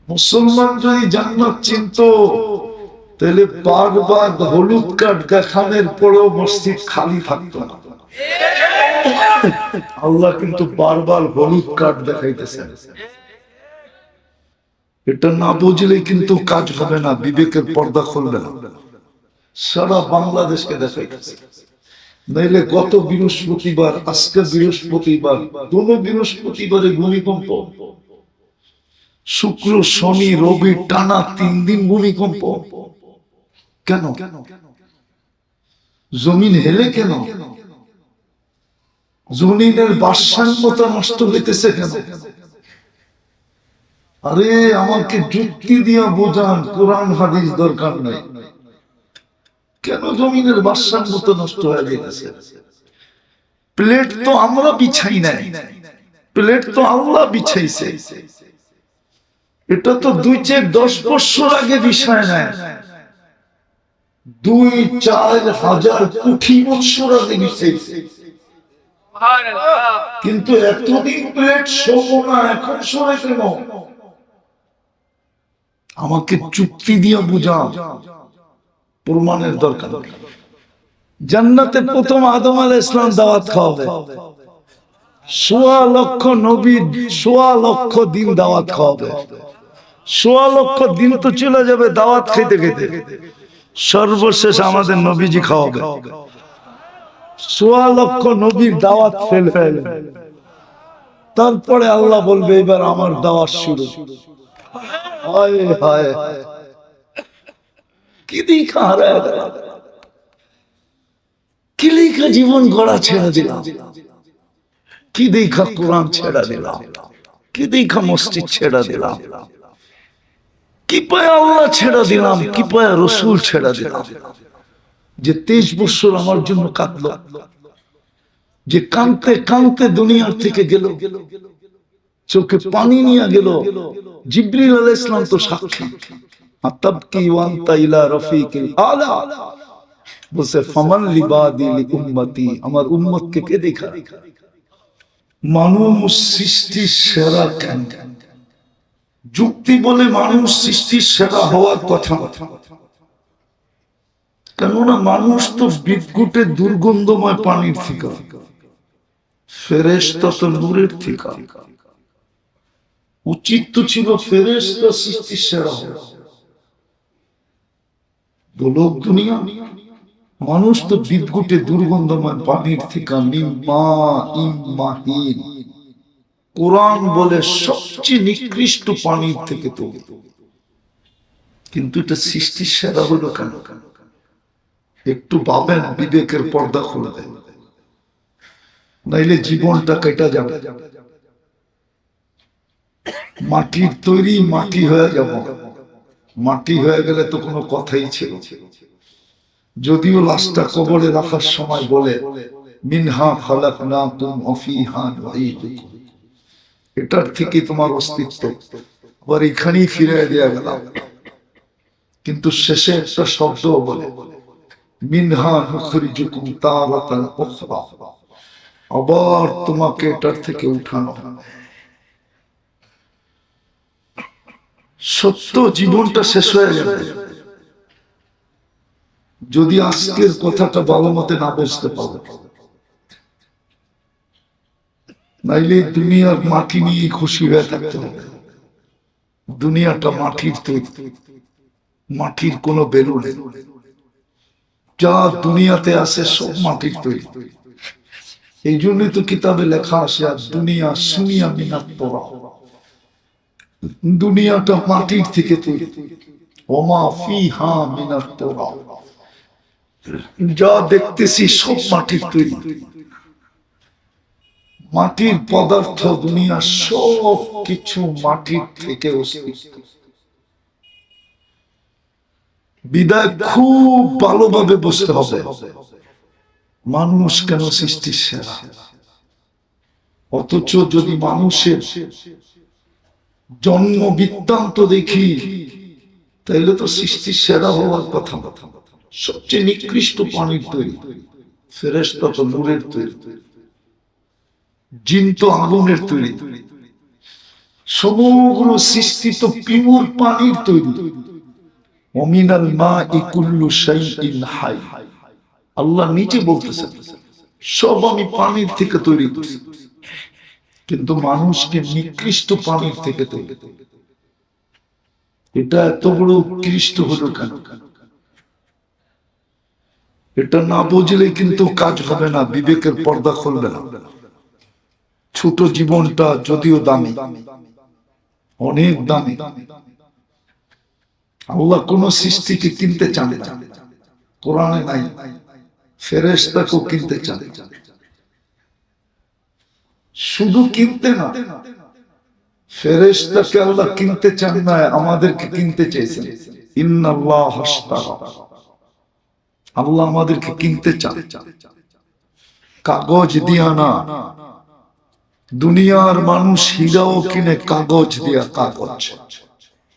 মুসলমান যদি জান্নাত চিনত তাহলে বারবার হলুদ কার্ড দেখানোর পরেও মসজিদ খালি থাকতো না। আল্লাহ কিন্তু বারবার হলুদ কার্ড দেখাইতেছেন। এটা না বুঝলে কিন্তু কাজ হবে না, বিবেকের পর্দা খুলবে না। সারা বাংলাদেশকে দেখাইতেছে। নাইলে গত বৃহস্পতিবার, আজকে বৃহস্পতিবার, কোন বৃহস্পতিবারে ভূমিকম্প, শুক্র শনি রবি টানা 3 দিন ভূমিকম্প। কেন? জমিন হেলে কেন? জমিনের ভারসাম্যতা নষ্ট হইতেছে কেন? আরে আমাকে যুক্তি দিয়া বোঝান, কোরআন হাদিস দরকার নাই। কেন জমিনের ভারসাম্যতা নষ্ট হয়ে যেতেছে? প্লেট তো আমরা বিছাই নাই, প্লেট তো আল্লাহ বিছাইছে। এটা তো 2-10 বছর আগে বিষয় নাই, 2-4 হাজার কোটি বছর আগে বিছাইছে। কিন্তু এতদিন প্লেট শোবো না, এখন সরে কেন? আমাকে চুক্তি দিয়ে বুঝা, প্রমাণের দরকার। জান্নাতে প্রথম আদম আলাইহিস সালাম দাওয়াত খাওয়াবে, 1.25 লক্ষ নবী, 1.25 লক্ষ দিন দাওয়াত খাওয়াবে। 1.25 লক্ষ দিন তো চলে যাবে দাওয়াত খেতে খেতে, সর্বশেষ আমাদের নবীজি খাওয়াবে। 1.25 লক্ষ নবীর দাওয়াত ফেল হয়ে গেল। তারপরে আল্লাহ বলবে এবার আমার দাওয়াত শুরু। হায় হায়, কি দেখা হারায় গেলাম, কি দেখা জীবন গড়া ছেড়ে দিলাম, কি দেখা কোরআন ছেড়ে দিলাম, কি দেখা মসজিদ ছেড়ে দিলাম, কি পায় আল্লাহ ছেড়ে দিলাম, কি পায় রসুল ছেড়ে দিলাম। যে 23 বছর আমার জন্য কাঁদলো, যে কাঁদতে কাঁদতে দুনিয়ার থেকে গেল, চোখে পানি নিয়ে গেল। জিবরিল আলাইহিস সালাম তো সাক্ষী। আতাবকি ওয়ান্তা ইলা রফিকিল আলা, বলছে ফামান লিবাদি লিউম্মতি, আমার উম্মতকে কে দেখা? মানুষ সৃষ্টির সেরা কেন? যুক্তি বলে মানুষ সৃষ্টির সেরা হওয়ার কথা, কেননা মানুষ তো বিদ্যুটে দুর্গন্ধময় পানির থেকে, ফেরেশতা তো নূরের থেকে। উচিত তো ছিল ফেরেশতা সৃষ্টির সেরা হওয়া। গোলক দুনিয়া, মানুষ তো বিদ্যুটে দুর্গন্ধময় পানির থেকে। মিম্মা ইম্মাহিন, কোরআন বলে সবচেয়ে নিকৃষ্ট পানির থেকে তৈরি। কিন্তু এটা সৃষ্টির সেরা হলো কেন? একটু ভাবেন, বিবেকের পর্দা খুলে দেন, নাইলে জীবনটা কেটে যাবে। মাটির তৈরি, মাটি হয়ে যাব। মাটি হয়ে গেলে তো কোনো কথাই ছিল। যদিও লাশটা কবরে রাখার সময় বলে মিনহা খালাকনাকুম ওয়া ফিহা নুঈদুকুম, এটার থেকে তোমার অস্তিত্ব, আবার এখানেই ফিরে দেয়া গেলাম। কিন্তু শেষে একটা শব্দ বলে মিনহা নুখরিজুকুম তারাতান উখরা, আবার তোমাকে এটার থেকে উঠানো। সত্য জীবনটা শেষ হয়ে যাবে যদি আজকের কথাটা ভালো মতে না বুঝতে পারো। নাইলে দুনিয়ার মাটি নিয়ে খুশি হয়ে থাকতে হবে। দুনিয়াটা মাটির তৈরি, মাটির কোনো ভ্যালু নেই। যা দুনিয়াতে আছে সব মাটির তৈরি। এই জন্যই তো কিতাবে লেখা আছে আর দুনিয়া সুনিয়া মিনাত তোরা, দুনিয়াটা মাটির থেকে তৈরি। ওমা ফিহা মিনাত তোরা, যা দেখতেছি সব মাটির তৈরি। মাটির পদার্থ, দুনিয়া সব কিছু মাটির থেকে অস্তিত্ব। বিদায় খুব ভালোভাবে বুঝতে হবে মানুষ কেন সৃষ্টির সেরা। অথচ যদি মানুষের জন্ম বৃত্তান্ত দেখি তাইলে তো সৃষ্টির সেরা হওয়ার কথা। সবচেয়ে নিকৃষ্ট পানির তৈরি, ফেরেশতা তো নূরের তৈরি, জিন তো আগুনের তৈরি। সমগ্র সৃষ্টি তো পিওর পানির তৈরি। ওমিনাল মাই কুল্লু শাইইন হাই। আল্লাহ নিজে বলতেছেন সব আমি পানির থেকে তৈরি করছি, কিন্তু মানুষকে নিকৃষ্ট পানির থেকে তৈরি। এটা এত বড় উৎকৃষ্ট হলো কেন? এটা না বুঝলে কিন্তু কাজ হবে না, বিবেকের পর্দা খুলবে না। ছোট জীবনটা যদিও দামি, অনেক দামি। আল্লাহ কোন সৃষ্টিকে কিনতে চান না, কোরআনে নাই। ফেরেশতাকেও কিনতে চান, শুধু কিনতে না, ফেরেশতাকে আল্লাহ কিনতে চান না, আমাদেরকে কিনতে চেয়েছেন। ইন্নাল্লাহ হাশতারা, আল্লাহ আমাদেরকে কিনতে চান, কাগজ দিয়া না। দুনিয়ার মানুষ হীরাও কিনে কাগজ দিয়া। কাগজ,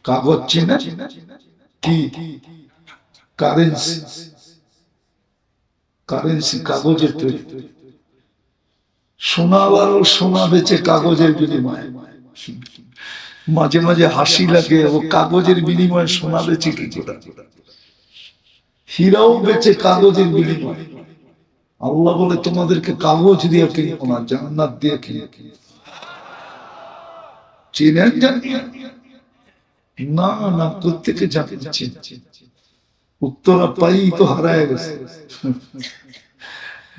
কাগজ চিনে কি? কারেন্সি, কারেন্সি কাগজের তৈরি। সোনাওয়ালাও সোনা বেচে কাগজের বিনিময়ে। মাঝে মাঝে হাসি লাগে, ও কাগজের বিনিময়ে সোনা বেচে কি করে? হীরাও বেচে কাগজের বিনিময়ে। আল্লাহ বলে তোমাদেরকে কাগজ দিয়ে কিনবো না, জান্নাত দিয়ে কিনে। চিনেন না? না, কোথেকে জানছেন? উত্তরা পাই তো হারায় গেছে।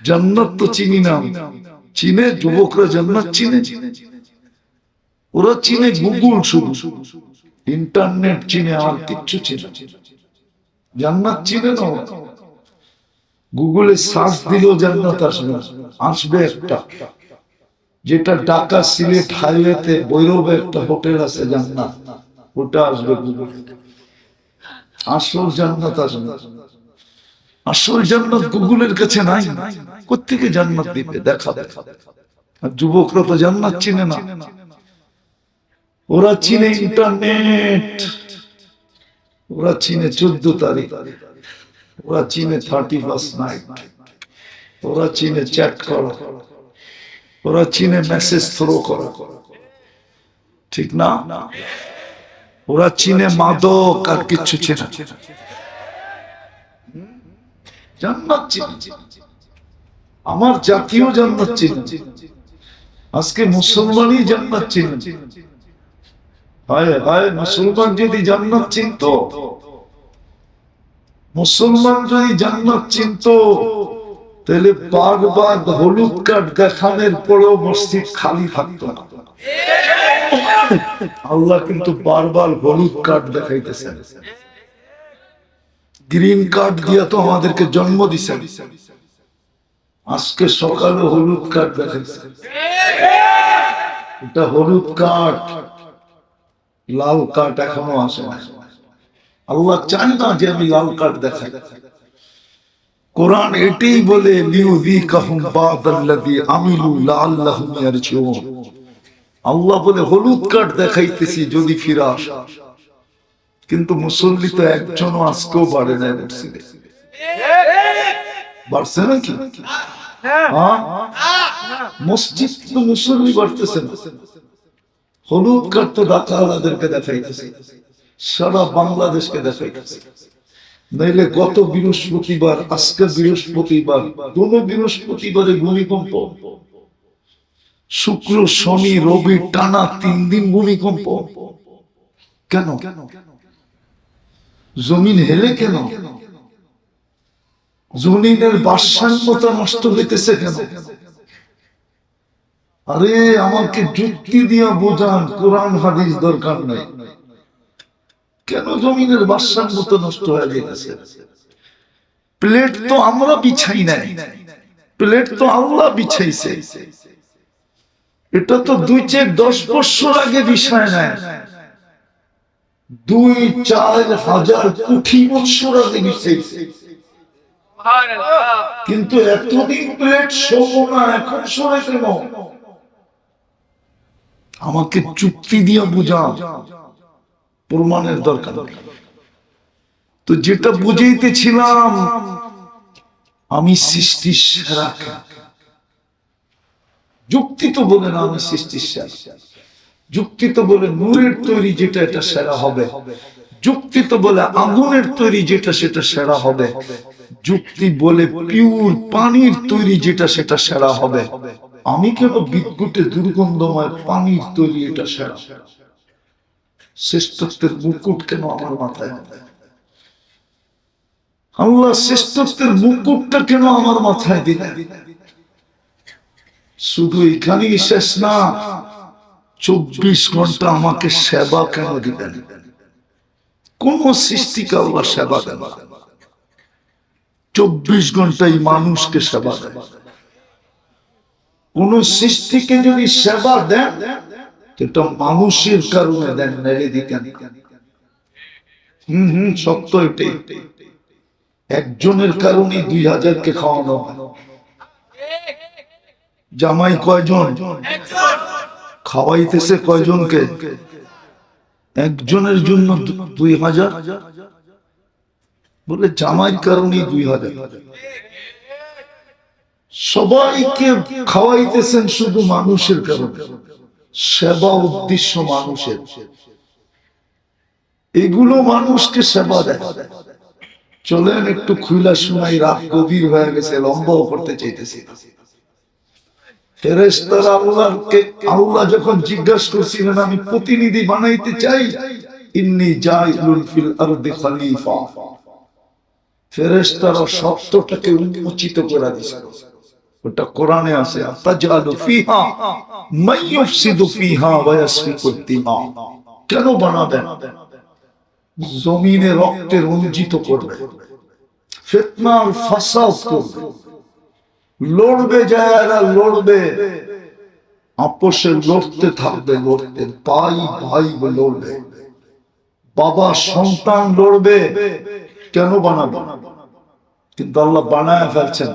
জান্নাত তো চিনি না। চিনে যুবকরা জান্নাত চিনে? ওরা চিনে গুগল, শুধু ইন্টারনেট চিনে, আর কিচ্ছু চিনে। জান্নাত চিনে না। গুগলে সার্চ দিলেও জান্নাত আসবে। আসবে একটা, যেটা ঢাকা সিলেট হাইওয়েতে ভৈরবে একটা হোটেল আছে জান্নাত, ওটা আসবে গুগলে। আসল জান্নাত আসবে। আসল জান্নাত গুগলের কাছে নাই। কোত্থেকে জান্নাত দিবে? দেখা। আর যুবকরা তো জান্নাত চিনে না, ওরা চিনে ইন্টারনেট, ওরা চিনে 14 তারিখ, ওরা চিনে 31st নাইট, ওরা চিনে চ্যাট করা, ওরা চিনে মেসেজ থ্রো করা, ঠিক না? ওরা চিনে মাদক, আর কিচ্ছু চিনে। জান্নাত চিনে, আমার জাতীয় জান্নাত চিনে। আজকে মুসলমানই জান্নাত চিনে। হায় হায়, মুসলমান যদি জান্নাত চিনত, মুসলমান যদি জান্নাত চিনত, তাহলে বারবার হলুদ কার্ড দেখানোর পরেও মসজিদ খালি থাকতো না। আল্লাহ কিন্তু বারবার হলুদ কার্ড দেখাইতেছেন। গ্রিন কার্ড দিয়া তো আমাদেরকে জন্ম দিছেন, আজকে সকালে হলুদ কার্ড দেখাইছে। এটা হলুদ কার্ড, লাল কার্ড এখনো আসে না। আল্লাহ চান না যে আমি লাল কার্ড দেখাই। কোরআন এটাই বলে, লিউযীকাহুম বা'দাল্লাযী আমিলু লাআল্লাহুম ইয়ারজিউন। আল্লাহ বলে হলুদ কার্ড দেখাইতেছি যদি ফিরে আসে। কিন্তু মুসল্লি তো একজনও আজকেও বাড়ে নাই মসজিদে। বাড়ছে নাকি? মসজিদ তো মুসল্লি বাড়তেছে না। হলুদ কার্ড তো ঢাকাওয়ালাদেরকে দেখাইতেছে, সারা বাংলাদেশকে দেখাইতেছে। নইলে গত বৃহস্পতিবার, আজকে বৃহস্পতিবার, কোন বৃহস্পতিবারে ভূমিকম্প, শুক্র শনি রবি টানা 3 দিন ভূমিকম্প। কেন? জমিন হেলে কেন? জমিনের ভারসাম্যতা নষ্ট হইতেছে কেন? আরে আমাকে যুক্তি দিয়া বোঝান, কোরআন হাদিস দরকার নাই। কেন জমিনের ভারসাম্যতা নষ্ট হয়ে যেতেছে? প্লেট তো আমরা বিছাই নাই, প্লেট তো আল্লাহ বিছাইছে। এটা তো 2-10 বছর আগে বিষয় নাই, 2-4 হাজার কোটি বছর আগে বিছাইছে। কিন্তু এতদিন প্লেট শোবো না, এখন সরে কেন? আমাকে যুক্তি দিয়ে বুঝা, প্রমাণের দরকার। তো যেটা বুঝাইতেছিলাম, আমি সৃষ্টির সেরা। যুক্তি তো বলে না আমি সৃষ্টির সেরা। যুক্তি তো বলে নূরের তৈরি যেটা এটা সেরা হবে, যুক্তি তো বলে আগুনের তৈরি যেটা সেটা সেরা হবে, যুক্তি বলে পিওর পানির তৈরি যেটা সেটা সেরা হবে। আমি কেন বিদ্যুতের দুর্গন্ধময় পানির তৈরি এটা সেরা? শ্রেষ্ঠত্বের মুকুট কেন আমার মাথায় হবে? আল্লাহ শ্রেষ্ঠত্বের মুকুটটা কেন আমার মাথায় দিলেন? শুধু এখানেই শেষ না, 24 ঘন্টা আমাকে সেবা কেন দিলেন? কোন সৃষ্টিকে আল্লাহ সেবা দেন? 24 ঘন্টায় মানুষকে সেবা দেন। কোন সৃষ্টিকে যদি সেবা দেন এটা মানুষের কারণে দেন, নেড়ে দিতেন। সত্য এটাই। একজনের কারণে 2000-কে খাওয়ানো। জামাই কয়জন? খাওয়াইতেছে কয়জনকে? একজনের জন্য 2000। বলে জামাইয়ের কারণে 2000। সবাইকে খাওয়াইতেছেন শুধু মানুষের কারণে। সেবা উদ্দেশ্য মানুষের, এগুলো মানুষকে সেবা দেয়। চলেন একটু খুইলা শোনাই, রাত গভীর হয়ে গেছে, লম্বাও করতে চাইতেছি। ফেরেশতারা আল্লাহকে, আল্লাহ যখন জিজ্ঞাসা করছিলেন আমি প্রতিনিধি বানাইতে চাই, ইন্নী জাইলুন ফিল আরদি খলিফা, ফেরেশতারা শব্দটাকে উন্মোচিত করে দিয়েছে। ওটা কোরআনে আছে, আতাজালু ফিহা মান ইউফসিদু ফিহা ওয়া ইয়াসফিকুদ দিমা। কেন বানাবেন? জমিনে রক্তে রঞ্জিত করবে, ফিতনা আর ফাসাদ করবে, লড়বে, যারা লড়বে আপোষে লড়তে থাকবে, লড়তে, ভাই ভাই লড়বে, বাবা সন্তান লড়বে। কেন বানাবে? কিন্তু আল্লাহ বানায় ফেলছেন।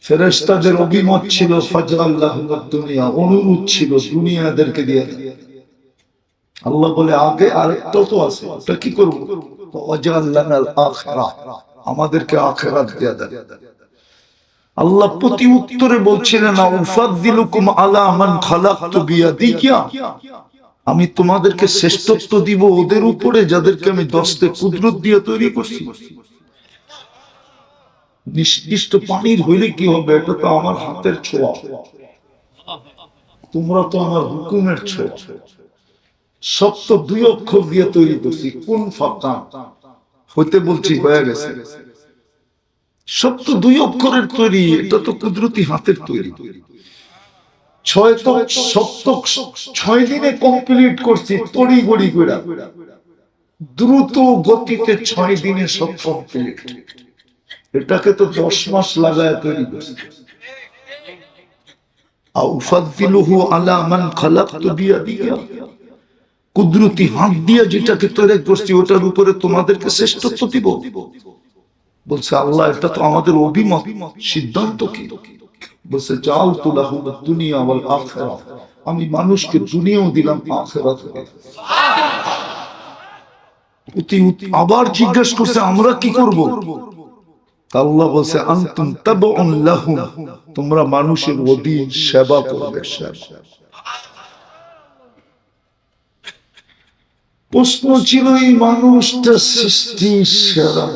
ফেরেশতাদের অভিমত ছিল ফাজআল্লাহুল দুনিয়া, অনুরোধ ছিল দুনিয়াদেরকে দিয়ে। আল্লাহ বলে আগে আরেকটা তো আছে, ওটা কি করব? ওয়াজআল্লানাল আখিরাহ, আমাদেরকে আখিরাত দিয়ে দেন। আল্লাহ প্রতি উত্তরে বলছিলেন উফাদ্দিলুকুম আলা মান খালাকতু বিয়াদিয়া, আমি তোমাদেরকে শ্রেষ্ঠত্ব দিব ওদের উপরে যাদেরকে আমি দস্তে কুদরত দিয়ে তৈরি করছি। নিষ্কৃষ্ট পানির হইলে কি হবে? এটা তো আমার হাতের ছোঁয়া, তোমরা তো আমার হুকুমের ছোঁয়া। সব তো 2 অক্ষর দিয়ে তৈরি করছি, কোন ফাঁকা হইতে বলছি হয়ে গেছে। সব তো 2 অক্ষরের তৈরি, এটা তো কুদরতি হাতের তৈরি। 6 দিনে কমপ্লিট করছি, তড়ি গড়ি করে দ্রুত গতিতে 6 দিনে সব কমপ্লিট। এটাকে তো 10 মাস লাগায় তৈরি করছি। আউফাদ্দিলুহু আলা মান খালাকতু বিয়াদিয়া, কুদরতি হাত দিয়ে যেটাকে তৈরি করছি ওটার উপরে তোমাদেরকে শ্রেষ্ঠত্ব দিব। বলছে আল্লাহ এটা তো আমাদের অভিমত, সিদ্ধান্ত কি? বলছে জাআলতু লাহু দুনিয়া ওয়াল আখিরাহ, আমি মানুষকে দুনিয়াও দিলাম, আখিরাত দিলাম। আবার জিজ্ঞাসা করছে আমরা কি করব? আল্লাহ বলছে আনতুম তাবউন লাহুম, তোমরা মানুষের অধীন সেবা করবে। প্রশ্ন ছিল এই মানুষটা সৃষ্টি সেরা,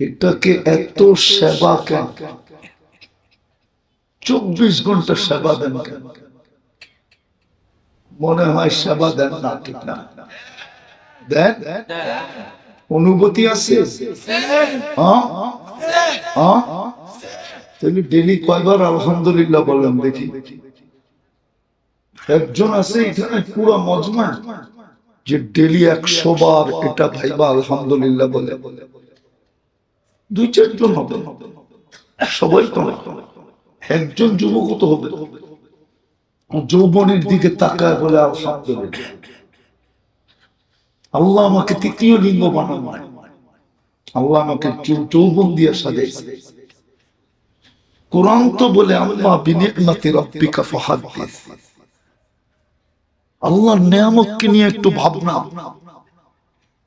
এটাকে এত সেবা কেন? 24 ঘন্টা সেবা দেন কেন? মনে হয় সেবা দেন না, ঠিক না? দেন? অনুভূতি আছে? তাহলে ডেলি কয়বার আলহামদুলিল্লাহ বলেন দেখি? একজন আছে এখানে পুরো মজমা যে ডেলি 100 বার এটা ভাইবা আলহামদুলিল্লাহ বলে? 2-4 জন হবে, সবাই তো না। একজন যুবক তো হবে, যৌবনের দিকে তাকায় বলে আলহামদুলিল্লাহ। আল্লাহ আমাকে 3য় লিঙ্গ বানানো, আল্লাহ আমাকে যৌবন দিয়ে সাজাইছে। কোরআন তো বলে আম্মা বিনি'মাতি রাব্বিকা ফাহাদ্দিস, আল্লাহর নিয়ামতকে নিয়ে একটু ভাবনা।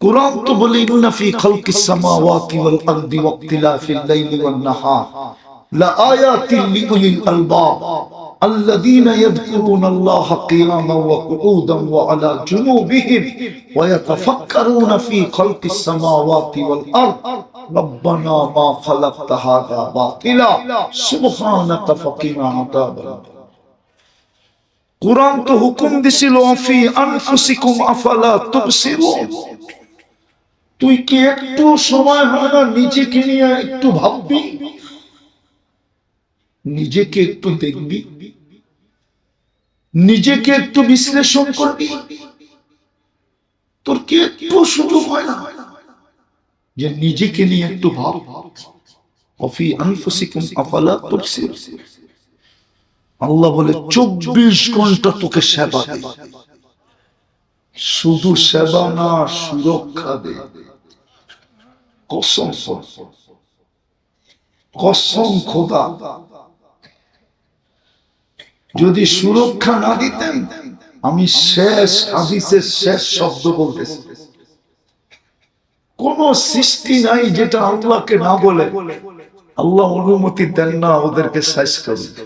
কোরআন তো বলে ইন্না ফি খালকিস সামাওয়াতি ওয়াল আরদি ওয়াক্তিলাফিল লাইলি ওয়ান নাহার, لآيات لأولي الألباب الذين يذكرون الله قياما وقعودا وعلى جنوبهم ويتفكرون في خلق السماوات والأرض ربنا ما خلقت هذا باطلا سبحانك فقنا عذاب النار। কুরআন তো হুকুম দিছিল ফি আনফুসিকুম আফালা তুবসিরুন, তুই কি একটু সময় হয় না নিজেকে নিয়ে একটু ভাববি, নিজেকে একটু দেখবি, নিজেকে একটু বিশ্লেষণ করবি? তোর কি একটু সুযোগ হয় না যে নিজেকে নিয়ে একটু ভাব? ফি আনফুসিকুম আফালা তুবসিরুন, আল্লাহ বলে 24 ঘন্টা তোকে সেবা দে, শুধু সেবা না সুরক্ষা দে। কসম কসম খোদা, যদি সুরক্ষা না দিতেন, আমি শেষ হাদিসের শেষ শব্দ বলতেছি, কোন সৃষ্টি নাই যেটা আল্লাহকে না বলে আল্লাহ অনুমতি দেন না ওদেরকে শেষ করতে।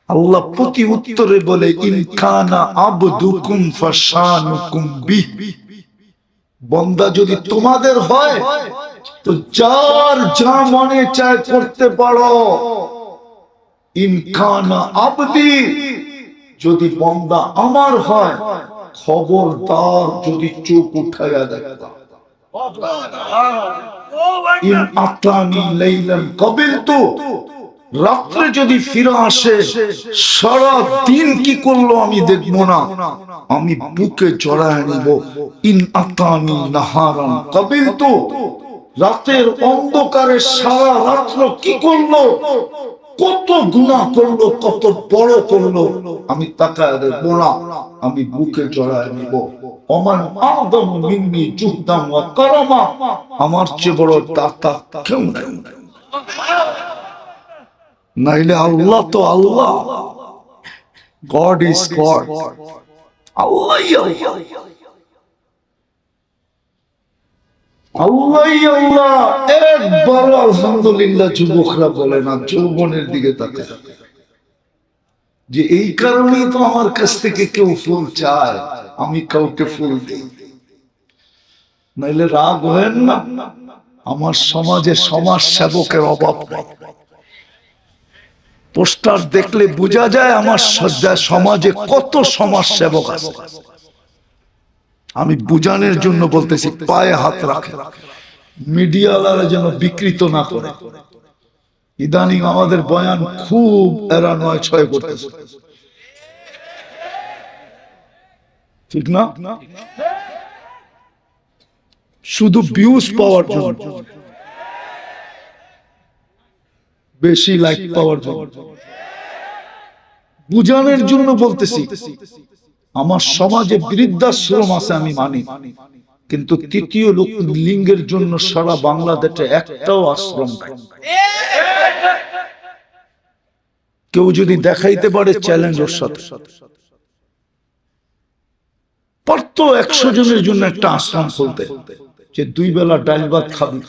আল্লাহ প্রতি উত্তরে বলে ইন কানা আবদুকুম ফাশানুকুম বিহি, বান্দা যদি তোমাদের হয় তো যার যা মনে চায় করতে পারো। ইন কানা আবদি, যদি বান্দা আমার হয় খবরদার যদি চোখ উঠায়া দেখবা। ইন আতানি লাইলান কাবিলতু, রাত্রে যদি ফিরে আসে সারা দিন কি করলো আমি দেখবো না, আমি বুকে জড়ায় নিব। ইন আতানি নাহারান কাবিলতু, রাতের অন্ধকারে সারা রাত্র কি করলো, কত গুনাহ করলো, কত বড় করলো, আমি তাকায় দেখবো না, আমি বুকে জড়ায় নিব। ওমান আদম মিন্নি জুহদান ওয়া কারামা, আমার চেয়ে বড় দাতা কেউ নাই। নাইলে আল্লাহ তো আল্লাহ, গড ইজ গড, আল্লাহই আল্লাহ, আল্লাহই আল্লাহ। একবার আলহামদুলিল্লাহ যুবকরা বলে না, যৌবনের দিকে তাকায় যে এই কারণেই তো আমার কাছ থেকে কেউ ফুল চায়, আমি কাউকে ফুল দিই। নাইলে রাগ হয় না, আমার সমাজে সমাজ সেবকের অভাব নেই। পোস্টার দেখলে বোঝা যায় আমার সমাজে কত সমাজ সেবক আছে। আমি বুঝানোর জন্য বলতেছি, পায়ে হাত রাখে, মিডিয়াওয়ালারা যেন বিকৃত না করে। ইদানিং আমাদের বয়ান খুব এরা 9-6 করতেছে, ঠিক না? শুধু ভিউজ পাওয়ার জন্য, বেশি লাইক পাওয়ার জন্য, বুঝানোর জন্য বলতেছি। আমার সমাজে বৃদ্ধাশ্রম আছে আমি মানি, কিন্তু তৃতীয় লিঙ্গের জন্য সারা বাংলাদেশে একটাও আশ্রম নাই। কেউ যদি দেখাইতে পারে চ্যালেঞ্জ ওর সাথে, পারতো 100 জনের জন্য একটা আশ্রম খুলতে, যে 2 বেলা ডাল ভাত খাবি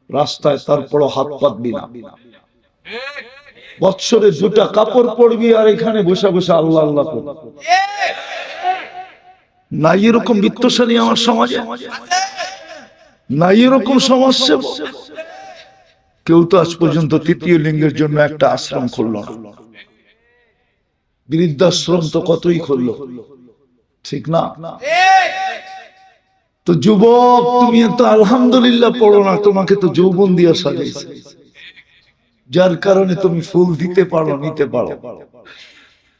রাস্তায়, তারপরও হাত পাতবি না, বৎসরে 2টা কাপড় পরবি, আর এখানে বসে বসে আল্লাহ আল্লাহ করবি। নাই এরকম বিত্তশালী আমার সমাজে, নাই এরকম সমাজসেবক। কেউ তো আজ পর্যন্ত তৃতীয় লিঙ্গের জন্য একটা আশ্রম খুলল না। বৃদ্ধাশ্রম তো কতই খুললো, ঠিক না? তো যুবক, তুমি তো আলহামদুলিল্লাহ পড়ো না, তোমাকে তো যৌবন দিয়ে সাজাইছে, যার কারণে তুমি ফুল দিতে পারো, নিতে পারো,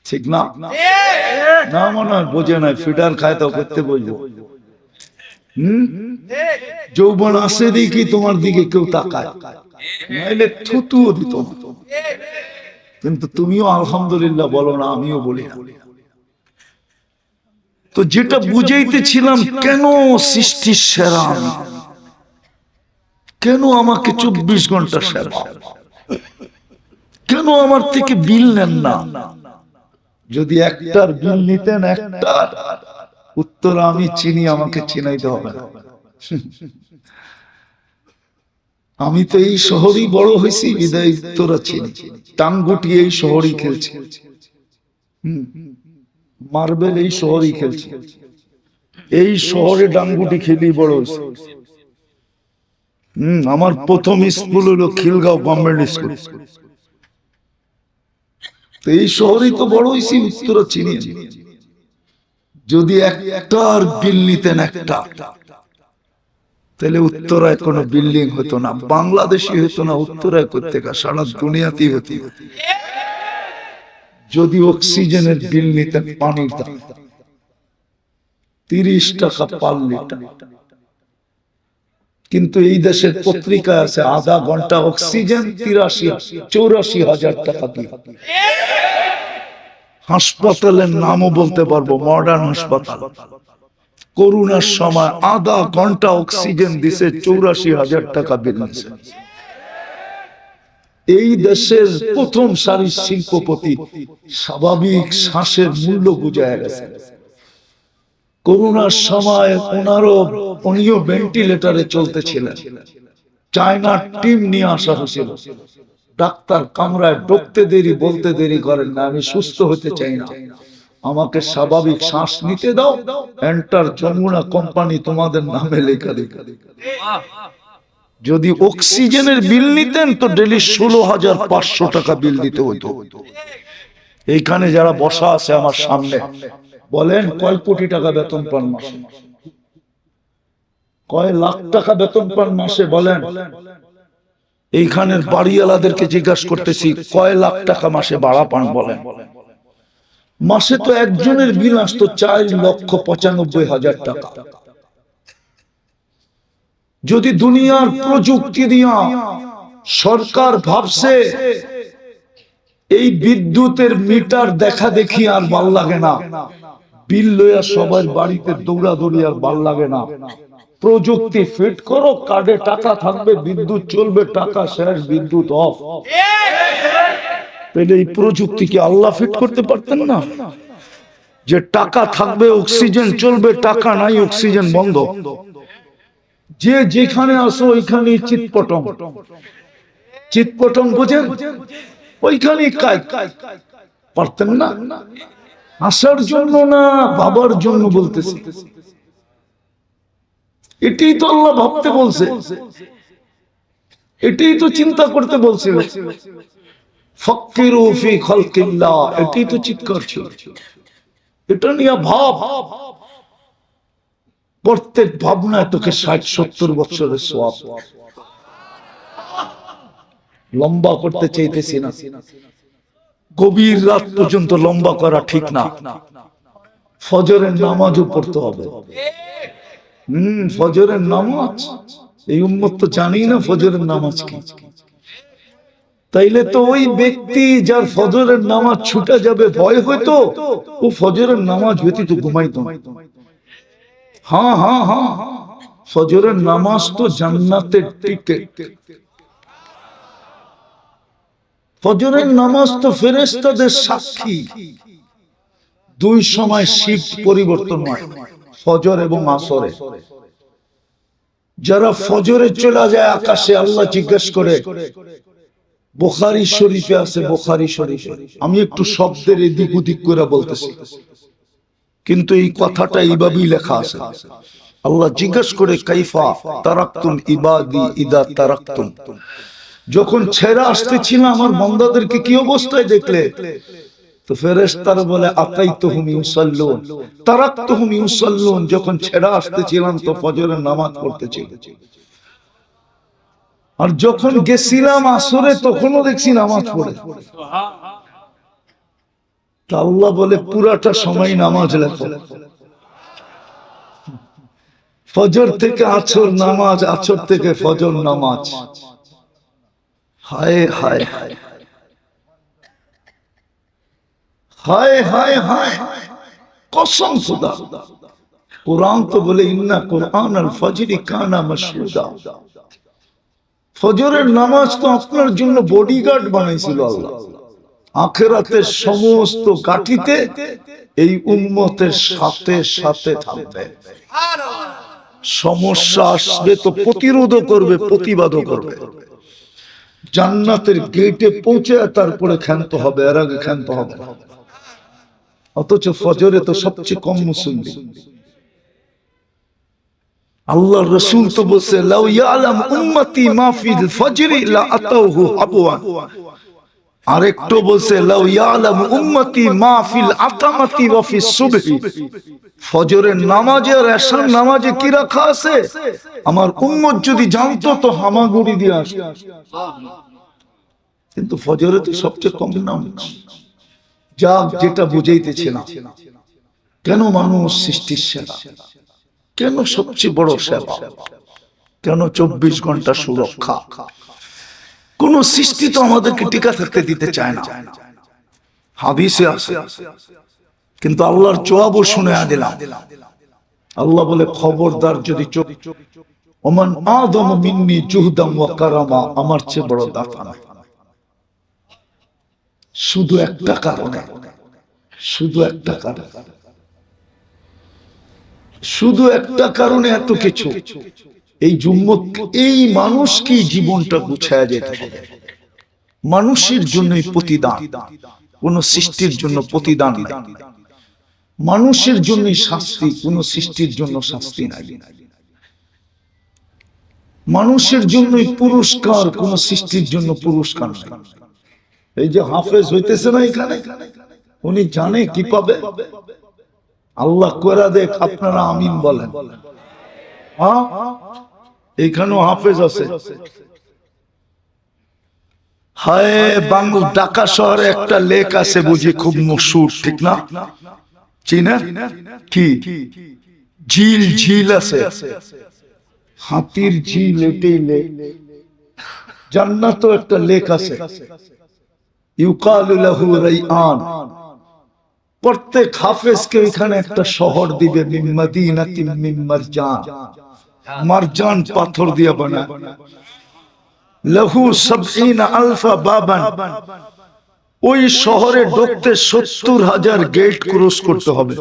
ঠিক না? না মনে হয় বোঝে না, ফিডার খায় তো করতে বলবো। যৌবন আসে দেখি তোমার দিকে কেউ তাকায়, নাইলে থুতু দিত। কিন্তু তুমিও আলহামদুলিল্লাহ বলো না, আমিও বলি না। তো যেটা বুঝাইতেছিলাম, কেন সৃষ্টির সেরা আমি, কেন আমাকে 24 ঘন্টা সেবা, কেন আমার থেকে বিল নেন না? যদি একটার বিল নিতেন, একটার উত্তর আমি চিনি, আমাকে চিনাইতে হবে না। আমি তো এই শহরই বড় হয়েছি, বিদায় তোরা চিনি। টাঙ্গুটি এই শহরই খেলছে, মার্বেল এই শহরই খেলছে, এই শহরে ডাঙ্গুটি খেলি বড় হয়েছে। আমার প্রথম স্কুল হলো খিলগাঁও গভর্নমেন্ট স্কুল। এই শহরেই তো বড় হয়েছি, উত্তরা চিনি। যদি একটার বিল নিতেন একটা, তাহলে উত্তরায় কোনো বিল্ডিং হতো না, বাংলাদেশি হতো না, উত্তরায় করতে সারা দুনিয়াতেই হতি। যদি অক্সিজেনের বিল নিতেন, পানির দাম 30 টাকা পার লিটার, কিন্তু এই দেশের পত্রিকায় আছে আধা ঘন্টা অক্সিজেন 84,000 টাকা দিয়ে। হাসপাতালের নামও বলতে পারবো, মডার্ন হাসপাতাল। করোনার সময় আধা ঘন্টা অক্সিজেন দিছে, 84,000 টাকা বিল নিছে। এই দেশের প্রথম সারির শিল্পপতি স্বাভাবিক শ্বাসের মূল্য বুঝায় গেছে। করোনার সময় উনিও ভেন্টিলেটরে চলতেছিলেন, চায়নার টিম নিয়ে আসা হয়েছিল। ডাক্তার কামরায় ঢুকতে দেরি, বলতে দেরি করেন না, আমি সুস্থ হতে চাই না, আমাকে স্বাভাবিক শ্বাস নিতে দাও, এন্টার যমুনা কোম্পানি তোমাদের নামে লেখা লেখা। যদি অক্সিজেনের বিল নিতেন তো ডেলি 16,500 টাকা বিল দিতে হতো। এইখানে যারা বসা আছে আমার সামনে, বলেন কয় কোটি টাকা বেতন পান মাসে? কয় লাখ টাকা বেতন পান মাসে? বলেন। এইখানের বাড়িওয়ালাদেরকে জিজ্ঞাসা করতেছি, কয় লাখ টাকা মাসে ভাড়া পান? বলেন। মাসে তো একজনের বিল আসতো 4,95,000 টাকা। যদি দুনিয়ার প্রযুক্তি দিয়া সরকার ভাবছে এই বিদ্যুতের মিটার দেখা দেখি আর ভাল লাগে না, বিল লইয়া সবার বাড়িতে দৌড়াদৌড়ি আর ভাল লাগে না, প্রযুক্তি ফিট করো, কার্ডে টাকা থাকবে, বিদ্যুৎ চলবে, টাকা শেষ, বিদ্যুৎ অফ। তাহলে এই প্রযুক্তি কি আল্লাহ ফিট করতে পারতেন না? যে টাকা থাকবে অক্সিজেন চলবে, টাকা নাই অক্সিজেন বন্ধ। যে যেখানে আসো ওইখানে চিৎপটং, চিৎপটং বোঝেন? ওইখানে পারতেন না? আসার জন্য না, বাবার জন্য বলতেছি। এটাই তো আল্লাহ ভাবতে বলছে, এটাই তো চিন্তা করতে বলছে। ফাক্কিরু ফি খালকিল্লাহ, এটাই তো চিৎকার ছিল। এটা নিয়ে ভাব, প্রত্যেক ভাবনায় তোকে 60-70 বছরের সওয়াব। লম্বা করতে চাইতেছি না, গভীর রাত পর্যন্ত লম্বা করা ঠিক না। ফজরের নামাজও পড়তে হবে। ফজরের নামাজ, এই উম্মত তো জানি না ফজরের নামাজ কি। তাইলে তো ওই ব্যক্তি যার ফজরের নামাজ ছুটে যাবে ভয় হইতো, ও ফজরের নামাজ ব্যতীত ঘুমাইতো। হ্যাঁ হ্যাঁ হ্যাঁ, ফজরের নামাজ তো জান্নাতের টিকেট। ফজরের নামাজ তো ফেরেশতাদের সাক্ষী। দুই সময় শিফট পরিবর্তন হয়, ফজর এবং আসরে। যারা ফজরে চলে যায় আকাশে, আল্লাহ জিজ্ঞেস করে, বুখারী শরীফে আছে, বুখারী শরীফে, আমি একটু শব্দের এদিক ওদিক করে বলতেছি, কিন্তু এই কথাটা এইভাবেই লেখা আছে। আল্লাহ জিজ্ঞেস করে, কাইফা তারাকতুম ইবাদি ইদা তারাকতুম, যখন ছেড়ে আসতেছিলাম আমার বান্দাদেরকে কি অবস্থায় দেখলে? তো ফেরেশতারা বলে, আতাইতুহুম ইউসাল্লুন তারাকতুহুম ইউসাল্লুন, যখন ছেড়ে আসতেছিলাম তো ফজরের নামাজ পড়তেছিল, আর যখন গেছিলাম আসরে তখনও দেখছি নামাজ পড়ে। তা আল্লাহ বলে, পুরাটা সময় নামাজ লেখো। ফজর থেকে আসর নামাজ, আসর থেকে ফজর নামাজ। হায় হায় হায় হায় হায় হায়, কসম খুদা, কুরআন তো বলে, ইন্না কুরআন আল ফজরি কানা মাশহুদা। ফজরের নামাজ তো আপনার জন্য বডিগার্ড বানাইছিল আল্লাহ। আখিরাতের সমস্ত গাঠিতে এই উম্মতের সাথে সাথে থাকবে। সমস্যা আসবে তো প্রতিরোধও করবে, প্রতিবাদও করবে। জান্নাতের গেটে পৌঁছে তারপরে ক্ষান্ত হবে, এর আগে ক্ষান্ত হবে না। অথচ ফজরে তো সবচেয়ে কম মুসল্লি। আল্লাহর রাসূল তো বলছে লাউ ইয়ালাম উম্মতি মা ফিল ফজরি লা আতাউহু আবওয়ান। আরেকটু বলছে লাউ ইয়ালাম উম্মতি মা ফিল আতামাতি ওয়া ফিস সুবহি। ফজরের নামাজে আর এশার নামাজে কি রাখা আছে আমার উম্মত যদি জানতো তো হামাগুড়ি দিয়ে আসতো। কিন্তু ফজরে তো সবচেয়ে কম নামাজ। যা যেটা বুঝাইতেছে না, কেন মানুষ সৃষ্টির সেরা, কেন সবচেয়ে বড় সেবা, কেন 24 ঘন্টা সুরক্ষা। কোন সৃষ্টি তো আমাদেরকে টিকা থাকতে দিতে চায় না, হাদিসে আছে। কিন্তু আল্লাহর জবাবও শুনে দিলাম। আল্লাহ বলে খবরদার যদি ওমান আদম মিন্নি জুহদাম ওয়া কারামা, আমার চেয়ে বড় দাতা না। শুধু একটা কারণে, শুধু একটা কারণে, শুধু একটা কারণে এত কিছু। এই উম্মত, এই মানুষকে জীবনটা গুছায়া যেতে হবে। মানুষের জন্যই প্রতিদান, কোন সৃষ্টির জন্য প্রতিদান নাই। মানুষের জন্যই শাস্তি, কোন সৃষ্টির জন্য শাস্তি নাই। মানুষের জন্যই পুরস্কার, কোন সৃষ্টির জন্য পুরস্কার নাই। এই যে হাফেজ হইতেছে না এখানে, উনি জানে কি পাবে। আল্লাহ করে দেখ, আপনারা আমিন বলেন। হ্যাঁ, এখানেও হাফেজ আছে। হায় বাংলা ঢাকা শহরে একটা লেক আছে বুঝি, খুব মশহুর, ঠিক না? চিনা কি ঝিল? ঝিল আছে, হাতির ঝিল, এটাই লেক। জান্নাতেও একটা লেক আছে, ইউকালু লাহু রাইআন। প্রত্যেক হাফেজকে এখানে একটা শহর দিবে, মিন মাদিনাতিন মিন মারজান, মারজান পাথর দিয়ে বানায়। লাহু ৭০,০০০ বাবান, ওই শহরে ঢুকতে ৭০,০০০ গেট ক্রস করতে হবে।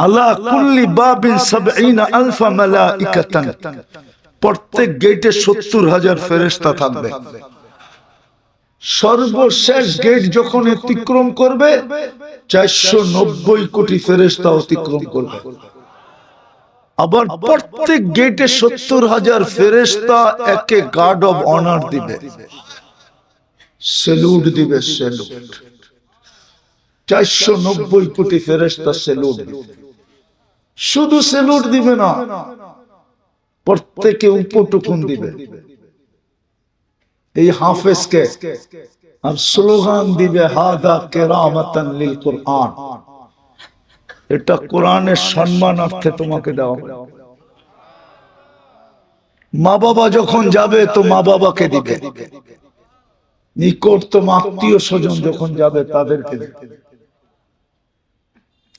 আলা কুল্লি বাবিন ৭০,০০০ মালাইকাতান, প্রত্যেক গেটে ৭০,০০০ ফেরেশতা থাকবে। সর্বশেষ গেট যখন অতিক্রম করবে ৪৯০ কোটি ফেরেশতা অতিক্রম করবে। আবার প্রত্যেক গেটে ৭০,০০০ ফেরেশতা একে গার্ড অব অনার দিবে, সেলুট দিবে, সেলুট। ৪৯০ কোটি ফেরেশতা সেলুট দিবে। শুধু সেলুট দিবে না, প্রত্যেকে উপটুকুন দিবে এই হাফেজকে, আর স্লোগান দিবে হাদা কেরামাতান লিল কুরআন। এটা কোরআনের সম্মানার্থে তোমাকে দেওয়া হবে। মা বাবা যখন যাবে তো মা বাবাকে দিবে, নিকটতম আত্মীয় স্বজন যখন যাবে তাদেরকে দিবে।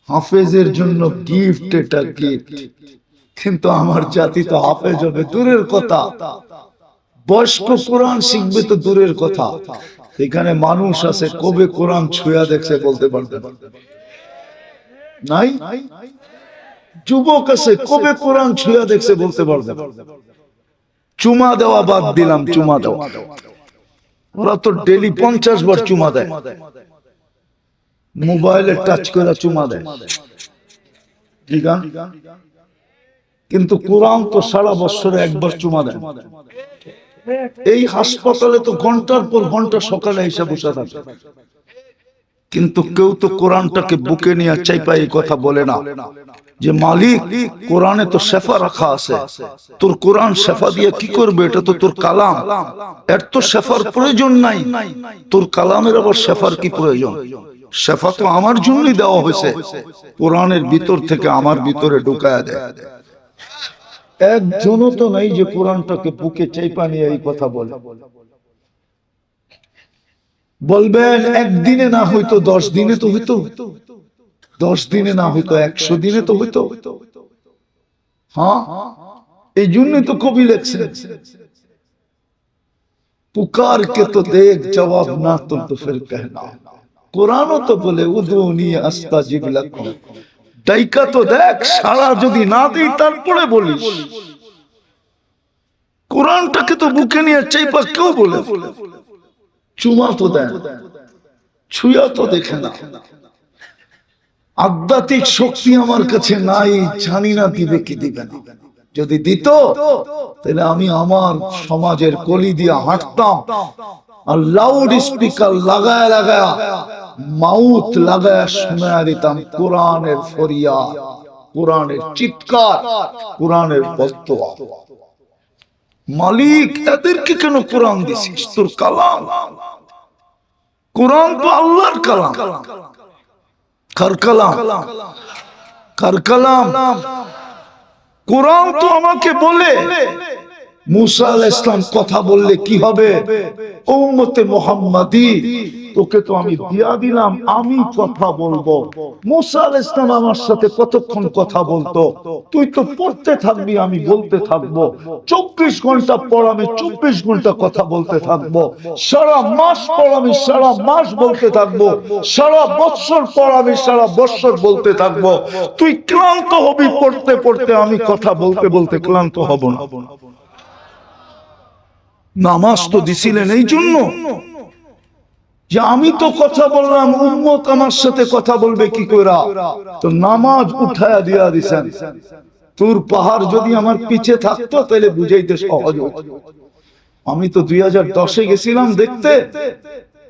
হাফেজের জন্য গিফট, এটা গিফট। কিন্তু আমার জাতি তো হাফেজ হবে দূরের কথা, বয়স্ক কোরআন শিখবে তো দূরের কথা। এখানে মানুষ আছে কবে কোরআন ছুঁয়া দেখছে বলতে পারবে নাই। যুবক আছে কবে কোরআন ছুঁয়া দেখছে বলতে পারবে। চুমা দেওয়া বাদ দিলাম, চুমা দেওয়া, ওরা তো ডেলি 50 বার চুমা দেয়, মোবাইলে টাচ করে চুমা দেয়, কিন্তু কোরআন তো সারা বছরে একবার চুমা দেয়। এই হাসপাতালে তো ঘন্টার পর ঘন্টা সকালে এসে বসে থাকে, কিন্তু কেউ তো কোরআনটাকে বুকে নিয়ে চাইপা এই কথা বলে না যে মালিক কোরআনে তো শেফা রাখা আছে, তোর কোরআন শেফা দিয়ে কি করবে, এটা তো তোর কালাম, এর তো শেফার প্রয়োজন নাই, তোর কালামের আবার শেফার কি প্রয়োজন? শেফা তো আমার জন্যই দেওয়া হয়েছে, কোরআনের ভিতর থেকে আমার ভিতরে ঢুকায়া দেয়। একজনও তো নাই যে কোরআনটাকে বুকে চাইপা নিয়ে এই কথা বলে। বলবেন একদিনে না হইতো 10 দিনে তো হইতো, 10 দিনে না হইতো 100 দিনে তো হইতো। হ্যাঁ, এই জন্যই তো কবি লেখছেন পুকার কে তো দেখ জবাব না তুম তো ফির कहना। কোরআনও তো বলে উদুনি আস্তাজিব লাকুম, টাইকা তো দেখ, সারা যদি না দিই তারপরে বলিস। কোরআনটাকে তো বুকে নিয়ে চাইপা কেউ বলে, চুমা তো দেন, ছুঁয়া তো দেখে না। আধ্যাত্মিক শক্তি আমার কাছে নাই, জানি না দিবে কি দিবে না। যদি দিত তাহলে আমি আমার সমাজের কলি দিয়ে হাঁটতাম, আর লাউড স্পিকার লাগায় লাগায় মাউথ লাগায় শোনা দিতাম কোরআনের ফরিয়াদ, কোরআনের চিৎকার, কোরআনের বদদোয়া। মালিক এদেরকে কেন কোরআন দিছিস? তোর কালাম, কোরআন তো আল্লাহর কালাম। কার কালাম? কার কালাম? কোরআন তো আমাকে বলে মুসা আলাইহিস সালাম কথা বললে কি হবে, উম্মতে মুহাম্মাদি তোকে তো আমি দিয়া দিলাম, আমি কথা বলবো। মুসা আলাইহিস সালাম আমার সাথে কতক্ষণ কথা বলতো, তুই তো পড়তে থাকবি, আমি বলতে থাকবো। 24 ঘন্টা পড়, আমি 24 ঘন্টা কথা বলতে থাকবো। সারা মাস পড়, আমি সারা মাস বলতে থাকবো। সারা বৎসর পড়, আমি সারা বৎসর বলতে থাকবো। তুই ক্লান্ত হবি পড়তে পড়তে, আমি কথা বলতে বলতে ক্লান্ত হব না। নামাজ তো দিছিলেন এই জন্য যে আমি তো কথা বললাম, উম্মত আমার সাথে কথা বলবে কি করে, তো নামাজ উঠায়া দিয়া দিছেন। তোর পাহাড় যদি আমার পিছে থাকতো তাহলে বুঝাইতে সহজ হতো। আমি তো 2010-এ গেছিলাম দেখতে,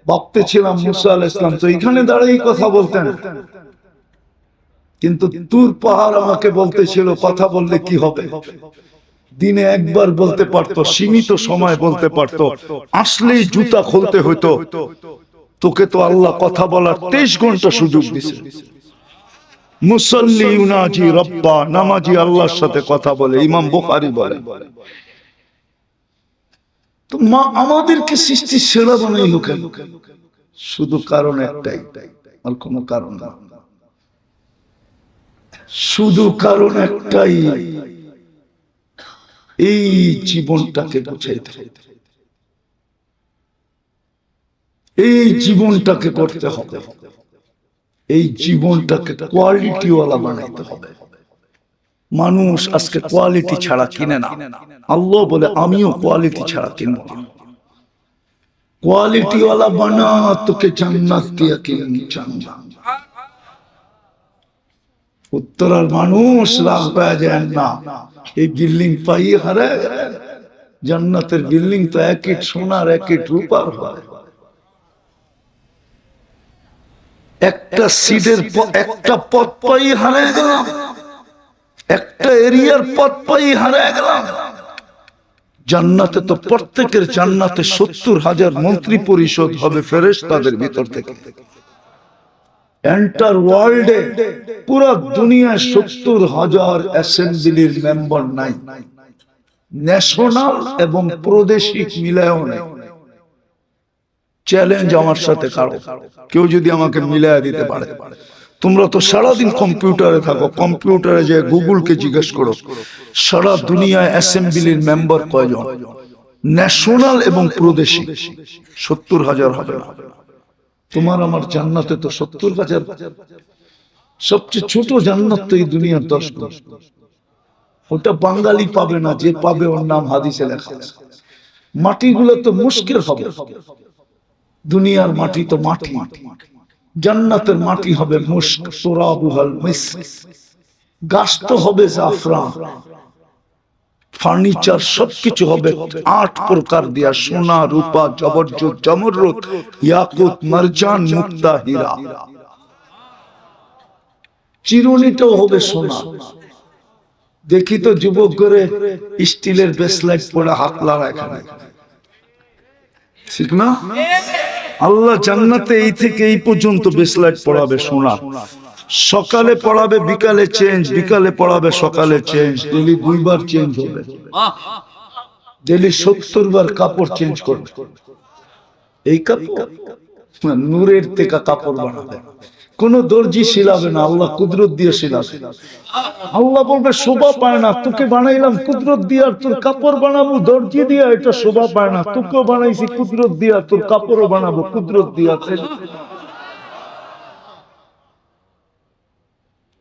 বক্তে ছিলাম মুসা আলাইহিস সালাম, তো এখানে দাঁড়িয়ে কথা বলতেন। কিন্তু তুর পাহাড় আমাকে বলতেছিল কথা বললে কি হবে। দিনে একবার বলতে পারতো, সীমিত সময় বলতে পারতো, আসলেই জুতা খুলতে হইতো। তোকে তো আল্লাহ কথা বলার 23 ঘন্টা সুযোগ দিয়েছে। মুসাল্লি ইউনাজি রব্বা, নামাজি আল্লাহর সাথে কথা বলে, ইমাম বুখারী বলে। তো মা আমাদেরকে সৃষ্টি সেরা বানাইলো কেন? শুধু কারণ একটাই, আর কোনো কারণ না। শুধু কারণ একটাই, এই জীবনটাকে বুঝাইতে হবে, এই জীবনটাকে করতে হবে, এই জীবনটাকে কোয়ালিটিওয়ালা বানাইতে হবে। মানুষ আজকে কোয়ালিটি ছাড়া কিনে না। আল্লাহ বলে আমিও কোয়ালিটি ছাড়া কিনবো না। কোয়ালিটিওয়ালা বানা, তোকে জান্নাত দিয়ে কিনে জান্নাত। উত্তরার মানুষ রাগ পাওয়া যায় না, এই বিল্ডিং পাই হারে। জান্নাতের বিল্ডিং তো এক ইট সোনার, এক ইট রূপার হয়। একটা সিটের একটা পথ পাই হারায় গেলাম, একটা এরিয়ার পথ পাই হারায় গেলাম। জান্নাতে তো প্রত্যেকের জান্নাতে 70,000 মন্ত্রী পরিষদ হবে ফেরেশতাদের ভিতর থেকে। এন্টার ওয়ার্ল্ডে পুরো দুনিয়ায় 70,000 অ্যাসেম্বলির মেম্বার নাই, ন্যাশনাল এবং প্রাদেশিক মিলায়ও নাই। চ্যালেঞ্জ আমার সাথে কারো, কেউ যদি আমাকে মিলায় দিতে পারে। তোমরা তো সারাদিন কম্পিউটারে থাকো, কম্পিউটারে যে গুগলকে জিজ্ঞেস করো সারা দুনিয়ায় অ্যাসেম্বলির মেম্বার কয়জন, ন্যাশনাল এবং প্রাদেশিক। 70,000 হবে না। তোমার আমার জান্নাতে তো 70,000। সবচেয়ে ছোট জান্নাত তো এই দুনিয়ার 10 গুণ। ওটা বাঙালি পাবে না, যে পাবে ওর নাম হাদিসে লেখা আছে। মাটিগুলো তো মুশকিল হবে। দুনিয়ার মাটি তো মাটি, জান্নাতের মাটি হবে মুশক, তুরাবুহাল মিস্ক। গাছ তো হবে জাফরান, ফার্নিচার সবকিছু হবে 8 প্রকার দিয়া, সোনা রূপা জবরজত জমরুত ইয়াকুত মারজান মুক্তা হীরা। চিরুনিটাও হবে সোনা। দেখি তো যুবক করে স্টিলের ব্রেসলেট পরে হাত লাগা, এখানে ঠিক না? আল্লাহ জান্নাতে এই থেকে এই পর্যন্ত ব্রেসলেট পরাবে সোনা। সকালে পড়াবে, বিকালে চেঞ্জ, বিকালে পড়াবে, সকালে চেঞ্জ। ডেলি 2 বার চেঞ্জ হবে, ডেলি 70 বার কাপড় চেঞ্জ করবে। এই কাপড় নূরের থেকে কাপড় বানাবে, কোন দর্জি শিলাবে না, আল্লাহ কুদরত দিয়ে শিলাবে। আল্লাহ বলবে শোভা পায় না, তোকে বানাইলাম কুদরত দিয়ে, আর তোর কাপড় বানাবো দর্জি দিয়ে, এটা শোভা পায় না। তোকেও বানাইছি কুদরত দিয়া, তোর কাপড়ও বানাবো কুদরত দিয়া।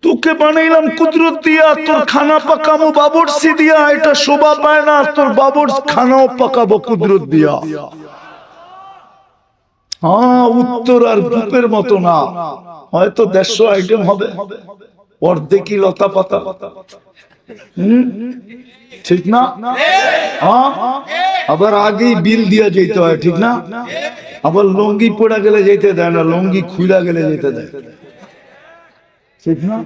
তোকে তোকে বানাইলাম কুদরত দিয়া, তোর খানা পাকামো বাবরসি দিয়া, এটা শোভা পায় না তোর বাবর খানাও পাকাবো কুদরত দিয়া। হ্যাঁ, উত্তর আর গ্রুপের মতো না, হয়তো 150 আইটেম হবে, অর্ধেকই লতা পাতা। ঠিক না? হ্যাঁ, আবার আগেই বিল দিয়া যেতে হয়, ঠিক না? আবার লঙ্গি পড়া গেলে যেতে দেয় না, লঙ্গি খুইলা গেলে যেতে দেয়, ঠিক না?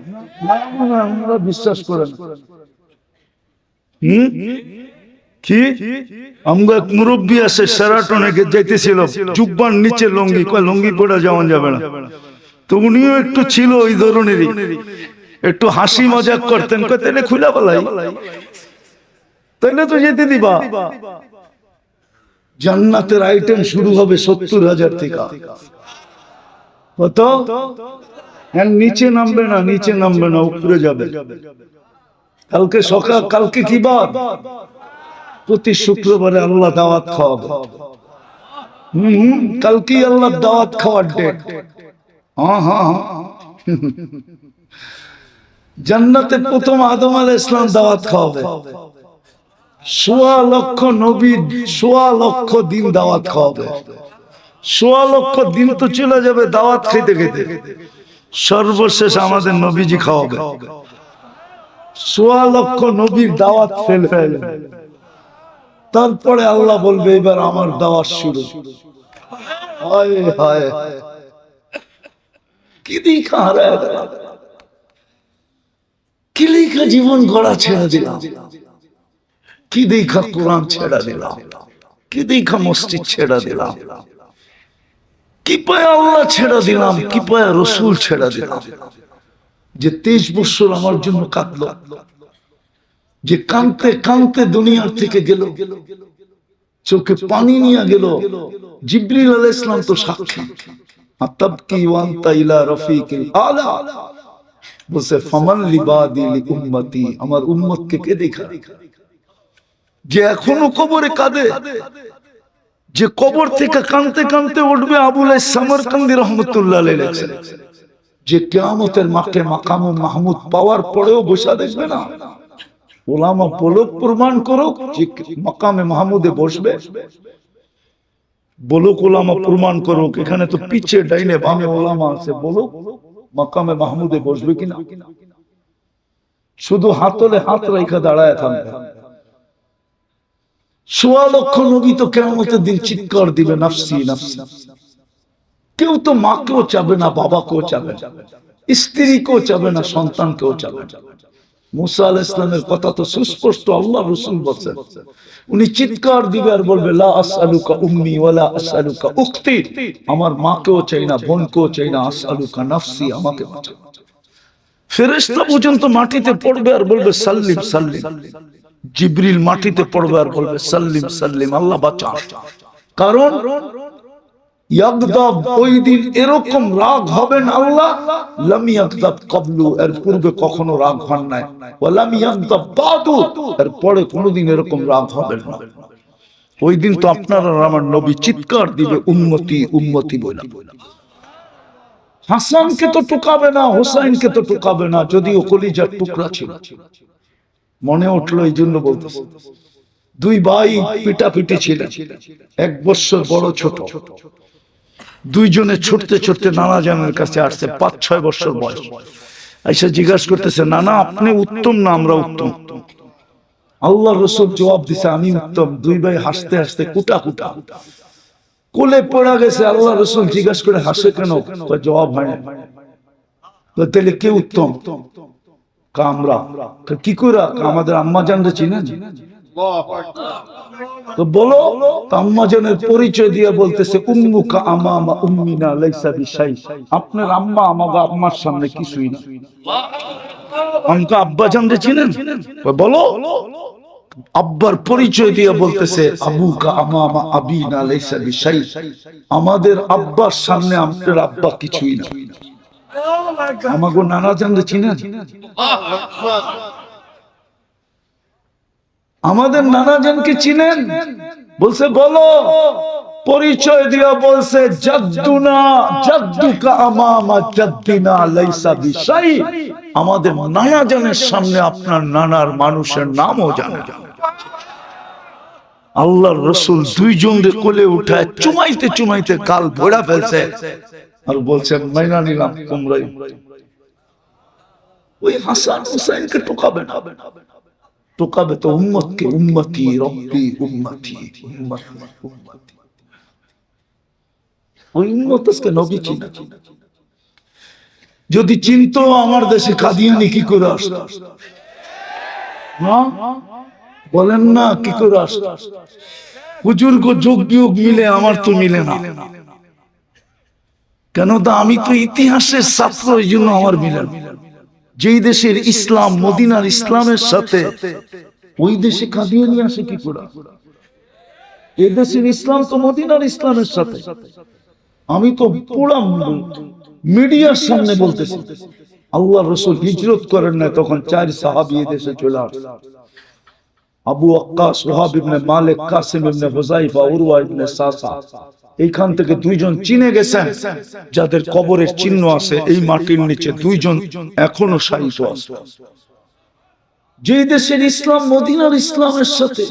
আমরা বিশ্বাস করেন। কি আমরা এক মুরব্বী আছে সেরাটনে যাইতেছিল, জুব্বার নিচে লঙ্গি, কয় লঙ্গি পড়া যাওয়া যাবে না। তো উনিও একটু ছিল ওই ধরনেরই, একটু হাসি মজাক করতেন, কয় তাইলে খুলা বলাই, তাইলে তো যেতে দিবা। জান্নাতের আইটেম শুরু হবে 70,000 থেকে। কত? নিচে নামবে না, নিচে নামবে না, উপরে যাবে। কালকে সকাল, কালকে কি বার? প্রতি শুক্রবারে আল্লাহ দাওয়াত খাওয়াবে। কালকে আল্লাহ দাওয়াত খাওয়ার ডেট। হ্যাঁ, জান্নাতে প্রথম আদম আলাইহিস সালাম দাওয়াত খাওয়াবে। 1.25 লক্ষ নবী, 1.25 লক্ষ দিন দাওয়াত খাওয়াবে। 1.25 লক্ষ দিন তো চলে যাবে দাওয়াত খেতে খেতে, সর্বশেষ আমাদের নবীজি খাওয়াবে। 1.25 লক্ষ নবীর দাওয়াত ফেল হয়ে যাবে। তারপরে আল্লাহ বলবে এবার আমার দাওয়াত শুরু। হায় হায়, কি দেখা হারায় গেলাম, কি লেখা জীবন গড়া ছেড়ে দিলাম, কি দেখা কোরআন ছেড়ে দিলাম, কি দেখা মসজিদ ছেড়ে দিলাম, কি পায় আল্লাহ ছেড়ে দিলাম, কি পায় রসুল ছেড়ে দিলাম। যে 23 বছর আমার জন্য কাঁদলো, যে কাঁদতে কাঁদতে দুনিয়ার থেকে গেল, চোখে পানি নিয়ে গেল। জিবরিল আলাইহিস সালাম তো সাক্ষী। আতাবকি ওয়া আনতা ইলা রাফিকিল আলা, বলছে ফামান লিবাদি লিউম্মতি, আমার উম্মতকে কে দেখা, যে এখনো কবরে কাঁদে, যে কবর থেকে কাঁদতে কাঁদতে উঠবে। আবুল সামরকান্দি রহমতুল্লাহ আলাইহি লেখেন, যে কিয়ামতের মাঠে মাকাম মাহমুদ পাওয়ার পরেও বসা দেখবে না। ওলামা বলুক, প্রমাণ করুক যে মাকামে মাহমুদে বসবে, বলুক ওলামা প্রমাণ করুক। এখানে তো পিছে ডাইনে বামে ওলামা আছে, বলুক মাকামে মাহমুদে বসবে কিনা। শুধু হাতলে হাত রেখে দাঁড়ায় থাকবে। 1.25 লক্ষ নবী তো কিয়ামতের দিন চিৎকার দিবে নাফসি নাফসি। কেউ তো মাকেও চাবে না, বাবাকেও চাবে না, স্ত্রীকেও চাবে না, সন্তানকেও চাবে না। মুসা আলাইহিস সালামের কথা তো সুস্পষ্ট, আল্লাহ রাসূল বলেন, উনি চিৎকার দিবে আর বলবে লা আসআলুকা উম্মি ওয়ালা আসআলুকা উখতি, আমার মাকেও চাই না, বোনকেও চাই না, আসআলুকা নাফসি, আমাকে বাঁচাও। ফেরেশতা পর্যন্ত মাটিতে পড়বে আর বলবে সাল্লিম সাল্লিম। জিবরিল মাটিতে পড়বে আর বলবে সাল্লিম সাল্লিম, আল্লাহ বাঁচাও। কারণ ইয়াগদাব, ওই দিন এরকম রাগ হবেন আল্লাহ, লাম ইয়াগদাব ক্বাবলু, এর পূর্বে কখনো রাগ হন নাই, ওয়া লাম ইয়াগদাব বাদু, এর পরে কোনোদিন এরকম রাগ হবে না। ওই দিন তো আপনার আর আমার নবী চিৎকার দিবে উম্মতি উম্মতি বলে। হাসানকে তো টুকাবে না, হোসাইনকে তো টুকাবে না, যদিও কলিজার টুকরা ছিল। মনে উঠলো এই জন্য বলতেছি, 2 ভাই পিটাপিটি ছিল, 1 বছর বড় ছোট। দুইজনে ছুটতে ছুটতে নানা জানের কাছে আসছে, 5-6 বছর বয়স। আইসা জিজ্ঞাসা করতেছে, নানা আপনি উত্তম না আমরা উত্তম? আল্লাহ রাসূল জবাব দিছে, আমি উত্তম। 2 ভাই হাসতে হাসতে কুটা কুটা কোলে পড়া গেছে। আল্লাহ রাসূল জিজ্ঞাসা করে, হাসে কেন? জবাব হয় না। তাহলে কে উত্তম? আমরা। কি করে? আমাদের আম্মা জানতে চিনেন? তো বলো, আম্মা জানের পরিচয় দিয়ে বলতেছে, উম্মুকা আমামা উম্মিনা লাইসা বিশাই, আপনার আম্মা আমাদের আম্মার সামনে কিছুই না। আমাকে আব্বা জানতে চিনেন? বলো। আব্বার পরিচয় দিয়ে বলতেছে, আবুকা আমামা আবিনা লাইসা বিশাই, আমাদের আব্বার সামনে আপনার আব্বা কিছুই না। আমাকে নানা জানতে চিনেন? আমাদের নানা জানকে চিনেন? বলছে বলো। পরিচয় দিয়া বলছে জাদ্দুনা জাদ্দুকা আমামা জাদ্দিনা লাইসা বিশাই, আমাদের নানা জানের সামনে আপনার নানার মানুষের নামও জানে না। আল্লাহর রাসূল দুইজনকে কোলে উঠায় চুমাইতে চুমাইতে গাল ভরা ফেলছে আর বলছেন মাইনা নিলাম তোমরাই। ওই হাসান হুসাইনকে টোকাবে না, টোকাবে তো উম্মতকে, উম্মতি রব্বি উম্মতি উম্মতি উম্মতি। ওই উম্মত আজকে নবী চিনা, যদি চিনতো আমার দেশে কাদিয়ানি কি করে আসতো? বলেন না কি করে আসতো? বুজুর্গ যোগ বিয়োগ মিলে, আমার তো মিলে না। কেন? তা আমি তো ইতিহাসের ছাত্র, এই জন্য আমার মিলে না। যেই দেশের ইসলাম মদিনার ইসলামের সাথে, ওই দেশে কাদিয়ানি আসে কি করে? এই দেশের ইসলাম তো মদিনার ইসলামের সাথে। আমি তো পুরা মিডিয়ার সামনে বলতেছি, আল্লাহ রাসূল হিজরত করেন না তখন 4 সাহাবী এই দেশে চলে আসে। আবু ওয়াক্কাস, ওয়াহাব ইবনে মালিক, কাসিম ইবনে হুযাইফা, উরওয়া ইবনে সাসা। এইখান থেকে দুইজন চিনে গেছেন যাদের কবরের চিহ্ন আছে এই মাটির নিচে, দুইজন এখনো শায়িত আছে। যেই দেশের ইসলাম মদিনার ইসলামের সাথে,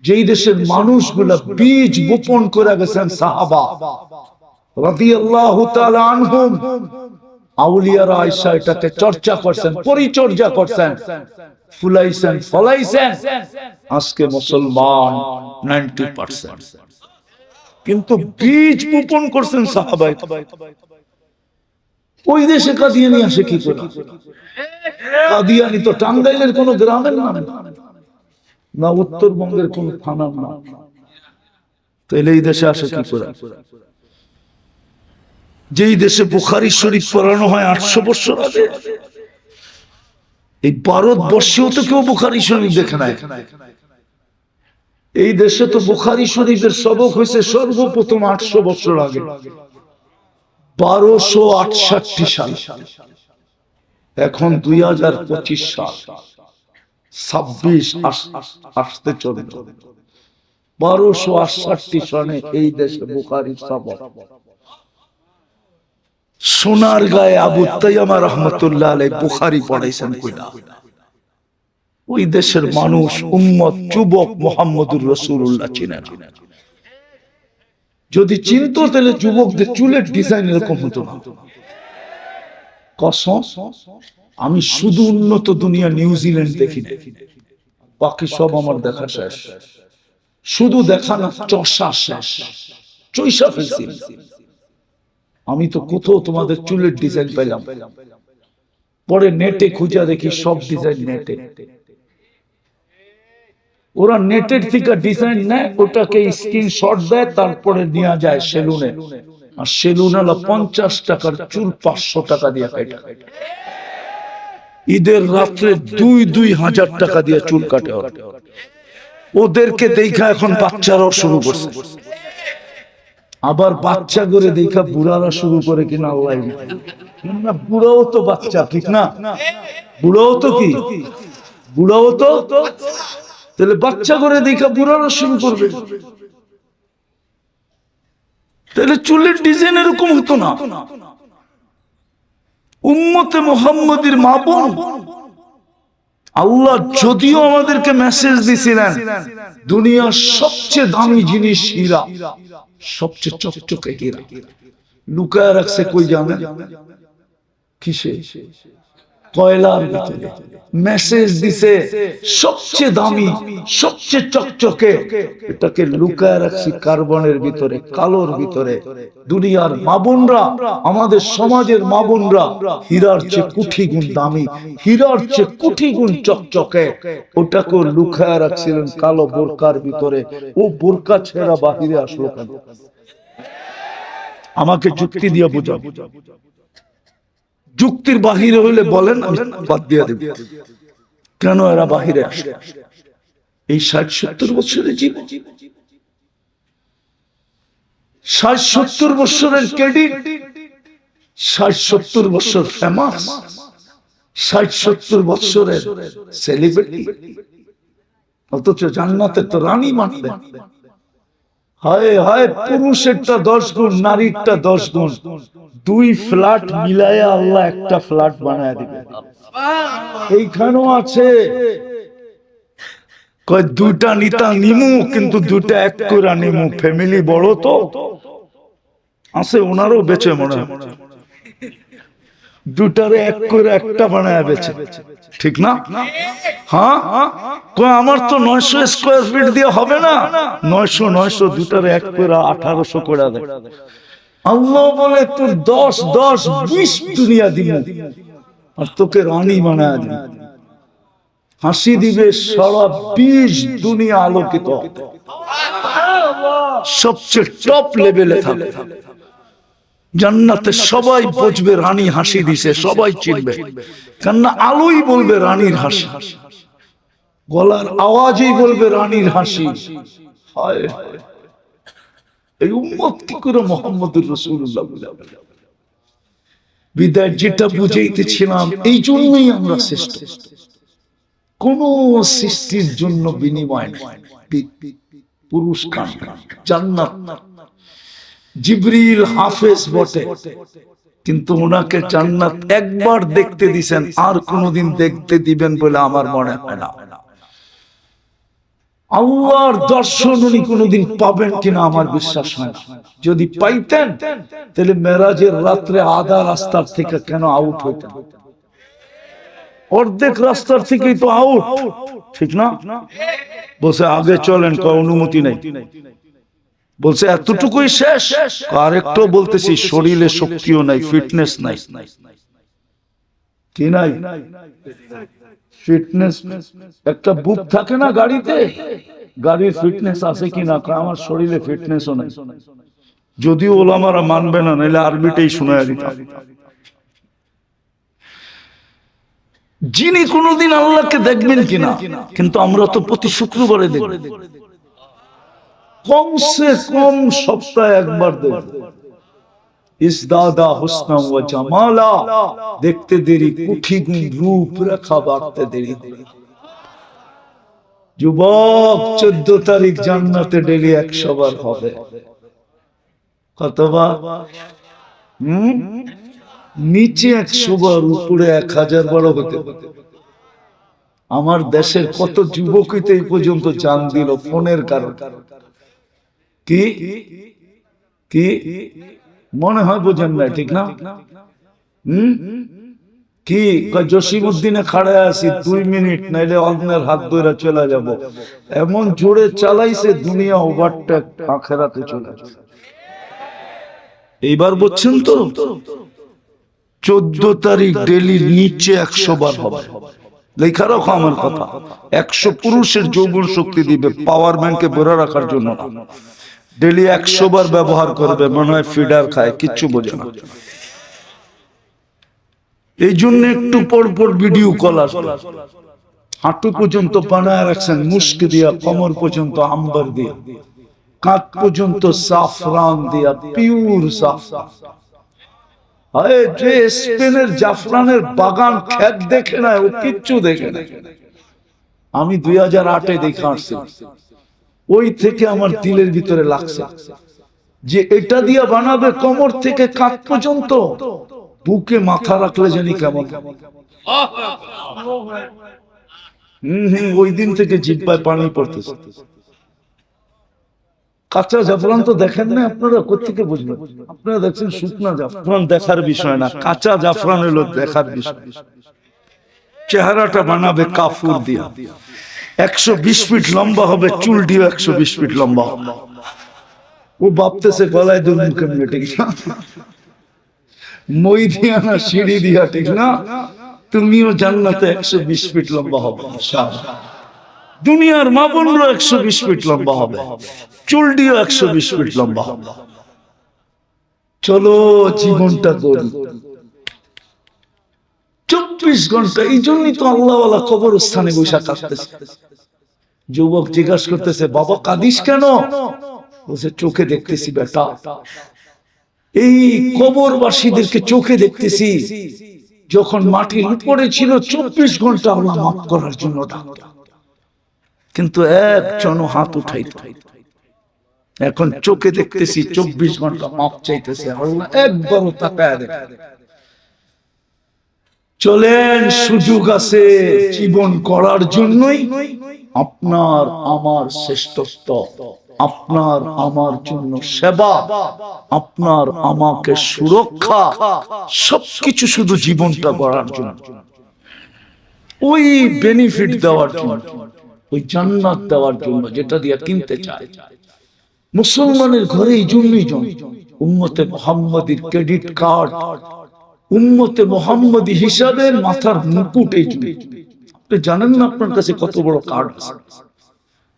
যেই দেশের মানুষগুলা বীজ বপন করে গেছেন সাহাবা রাদিয়াল্লাহু তাআলা আনহুম, আউলিয়ারা আয়েশা এটাকে চর্চা করছেন, পরিচর্যা করছেন, ফুলাইছেন, ফলাইছেন। আজকে মুসলমান 90%, কিন্তু বীজ বপন করছেন সাহাবায়ে। ওই দেশে কাদিয়ানি আসে কি করে? কাদিয়ানি তো টাঙ্গাইলের কোন গ্রামের নাম না, উত্তরবঙ্গের কোন থানার নাম। তাহলে এই দেশে আসে কি করে? যেই দেশে বুখারী শরীফ পড়ানো হয় 800 বছর আগে, এই ভারতবর্ষেও তো কেউ বুখারী শরীফ দেখে নাই। এই দেশে তো বুখারী শরীফের সবক হয়েছে সর্বপ্রথম 800 বছর আগে, 1268 সাল। এখন 2025 সাল, 26 আসতে চলে। 1268 সনে এই দেশে বুখারীর সবক। সোনার গায়ে আবু তাইয়ামা রাহমাতুল্লাহ আলাইহি বুখারী পড়াইছেন কইলা। ওই দেশের মানুষ, উম্মত, যুবক মুহাম্মদুর রাসূলুল্লাহ চিনে না। যদি চিনতো তাহলে যুবকদের চুলের ডিজাইন এরকম হতো না। কসম, আমি শুধু উন্নত দুনিয়া নিউজিল্যান্ড দেখি না, বাকি সব আমার দেখা শেষ। শুধু দেখা না, চষা শেষ, চইসা ফেলছি। আমি তো কোথাও তোমাদের চুলের ডিজাইন পেলাম, পরে নেটে খুঁজা দেখি সব ডিজাইন নেটে। ওরা নেটের থেকে ডিজাইন নেয়, ওটাকে স্ক্রিনশট দেয়, তারপরে নিয়ে যায় সেলুনে। আর সেলুন হলো 50 টাকার চুল 500 টাকা দিয়ে কাটে। ঈদের রাত্রে 2,000 টাকা দিয়ে চুল কাটে ওরা। ওদেরকে দেখা এখন বাচ্চারাও শুরু করছে। আবার বাচ্চা করে দেখা বুড়ারা শুরু করে কিনা, আল্লাহ না, বুড়াও তো বাচ্চা, ঠিক না? বুড়াও তো কি, বুড়াও তো, তাহলে বাচ্চা করে দেখা বুড়ারা শুরু করবে। তাহলে চুলের ডিজাইন এরকম হতো না। উম্মতে মুহাম্মদীর মা বোন, আল্লাহ যদিও আমাদেরকে মেসেজ দিছিলেন দুনিয়ার সবচেয়ে দামি জিনিস হীরা, সবচেয়ে চকচকে হীরা লুকায় রাখছে কই জানেন? কিসে? কয়লার ভিতরে। মেসেজ দিছে সবচেয়ে দামি, সবচেয়ে চকচকে, এটাকে লুকায় রাখছি কার্বনের ভিতরে, কালোর ভিতরে। দুনিয়ার মা বোনরা, আমাদের সমাজের মা বোনরা হীরার চেয়ে কোটি গুণ দামি, হীরার চেয়ে কোটি গুণ চকচকে, ওটাকে লুকায় রাখছিলেন কালো বোরকার ভিতরে। ও বোরকা ছেড়া বাহিরে আসলো কেন? আমাকে যুক্তি দিয়ে বোঝাবো। যুক্তির বাহিরে হইলে বলেন, আমি বাদ দিয়ে দেব। কেন এরা বাহিরে আসে? এই 60-70 বছরের জীবন, 60-70 বছরের ক্রেডিট, 60-70 বছর ফেমাস, 60-70 বছরের সেলিব্রিটি, অথচ জান্নাতে তো রানী মানবে। হায় হায়, পুরুষেরটা 10 গুণ, নারীরটা 10 গুণ। 2 ফ্ল্যাট মিলায়া আল্লাহ একটা ফ্ল্যাট বানায় দিবে। এইখানেও আছে, কয় 2টা নিতা নিমু, কিন্তু 2টা এক করে নিমু, ফ্যামিলি বড় তো আছে, ওনারও বেঁচে মনে হয় 2টারে এক করে একটা বানায় বেঁচে, ঠিক না? হ্যাঁ, আমার তো 900 স্কয়ার ফিট দিয়ে হবে না, 900 2টারে এক করে 1800 করে দেয়। আল্লাহ বলে তোর 10 20 দুনিয়া দিবে, আর তোকে রানী বানায় দিবে, হাসি দিবে, সারা 20 দুনিয়া আলোকিত, সবচেয়ে টপ লেভেলে থাকবে জান্নাতে। সবাই বুঝবে রানী হাসি দিছে, সবাই চিনবে, কেননা আলোই বলবে রানীর হাসি, গলার আওয়াজই বলবে রানীর হাসি। হায়, এই উম্মত কি করে মুহাম্মদুর রাসূলুল্লাহ বলবে? বিদায় যেটা বুঝাইতেছিলাম, এই জন্যই আমরা শ্রেষ্ঠ, কোন সৃষ্টির জন্য বিনিময় নাই, পুরস্কার জান্নাত। জিবরিল হাফেজ বটে, কিন্তু ওনাকে জান্নাত একবার দেখতে দিবেন, আর কোনদিন দেখতে দিবেন বলে আমার মনে হয় না। আল্লাহর দর্শন উনি কোনদিন পাবেন কিনা আমার বিশ্বাস হয় না। যদি পাইতেন তাহলে মেরাজের রাত্রে আধা রাস্তার থেকে কেন আউট হইতেন? অর্ধেক রাস্তার থেকেই তো আউট, ঠিক না? বলছে আগে চলেন, কয় অনুমতি নেই। বলছে এতটুকুই শেষ, আরেকটু বলতেছি শরীরে শক্তিও নাই, ফিটনেস নাই। কি নাই? ফিটনেস। একটা বুক থাকে না গাড়িতে, গাড়ির ফিটনেস আছে কিনা? আমার শরীরে ফিটনেসও নাই। যদিও ওলামারা মানবে না, নাহলে আরবিটাই শোনায় দিতাম। যিনি কোনদিন আল্লাহকে দেখবেন কিনা, কিন্তু আমরা তো প্রতি শুক্রবারে দেখব, কমসে কম সপ্তাহে একবার দেখব। ইসদাদা হুসনা ওয়া জামালা, দেখতে দেরি কুঠি গুণ রূপ রেখা বাড়তে দেরি। যুবক 14 তারিখ জান্নাতে ডেলি 100 বার হবে। কতবার? নিচে 100 বার, উপরে 1000 বারও হতে পারে। আমার দেশের কত যুবকই তো এই পর্যন্ত জান দিল ফোনের কারণে। কি কি মনে হয় বোঝেন না, ঠিক না? কি জসিমউদ্দিনে খাড়া আছি 2 মিনিট, নাইলে অন্যের হাত ধরে চলে যাব। এমন জোরে চালাইছে, দুনিয়া ওভারটেক, আখিরাতে চলে যাবে। এইবার বুঝছেন তো? 14 তারিখ ডেলি নিচে 100 বার হবে। লেখা রাখো আমার কথা, 100 পুরুষের যৌবন শক্তি দিবে, পাওয়ার ব্যাংকে ভরে রাখার জন্য না। ডেলি 100 বার ব্যবহার করবে, মনে হয় ফিডার খায়, কিচ্ছু বোঝে না। এই জন্য একটু পর পর ভিডিও কল আসবে। হাঁটু পর্যন্ত বানায় রাখছেন মুস্ক দিয়া, কোমর পর্যন্ত আম্বার দিয়া, কাঁধ পর্যন্ত সাফরান দিয়া, পিওর সাফরান। যে স্পেনের জাফরানের বাগান ক্ষেত দেখে না, ও কিচ্ছু দেখে না। আমি 2008-এ দেখে আসছি, ওই থেকে আমার দিলের ভিতরে লাগছে যে এটা দিয়া বানাবে কোমর থেকে কাঁধ পর্যন্ত, বুকে মাথা রাখলে জানি কেমন। ওই দিন থেকে জিহ্বায় পানি পড়তেছে। কাঁচা জাফরান তো দেখেন না আপনারা, কোত্থেকে বুঝবেন? আপনারা দেখছেন শুকনা জাফরান, দেখার বিষয় না। কাঁচা জাফরান হলো দেখার বিষয়। চেহারাটা বানাবে কাফুর দিয়া, 120 ফিট লম্বা হবে, চুল দিয়ে 120 ফিট লম্বা হবে। ও ভাবতেছে গলায় দুল কেমনে, ঠিক না? মই দিয়া না সিঁড়ি দিয়া, ঠিক না? তুমিও জান্নাতে 120 ফিট লম্বা হবে ইনশাআল্লাহ। দুনিয়ার মা বোনরা 120 ফিট লম্বা হবে, চুল দিয়ে 120 ফিট লম্বা হবে। চলো জীবনটা করি 24 ঘন্টা। এই জন্যই তো আল্লাহওয়ালা কবরস্থানে বসে কাঁদতেছে। যুবক জিজ্ঞাসা করতেছে, বাবা কাঁদিস কেন? বলছে চোখে দেখতেছি বেটা, এই কবরবাসীদেরকে চোখে দেখতেছি, যখন মাটির উপরে ছিল 24 ঘন্টা আল্লাহ মাফ করার জন্য ডাকত, কিন্তু একজনও হাত উঠাইত, এখন চোখে দেখতেছি 24 ঘন্টা মাপ চাইতেছে, আল্লাহ একবারও তাকায় দেখে। চলেন, সুযোগ আছে জীবন করার জন্যই। আপনার আমার শ্রেষ্ঠত্ব, আপনার আমার জন্য সেবা, আপনার আমাকে সুরক্ষা, সবকিছু শুধু জীবনটা গড়ার জন্য, ওই বেনিফিট দেওয়ার জন্য, ওই জান্নাত দেওয়ার জন্য যেটা দিয়ে কিনতে চায়। মুসলমানের ঘরে এই জন্যই উম্মতে মুহাম্মাদীর ক্রেডিট কার্ড, উম্মতে মুহাম্মাদী হিসাবে মাথার মুকুট এই জন্য। আপনি জানেন না আপনার কাছে কত বড় কার্ড আছে?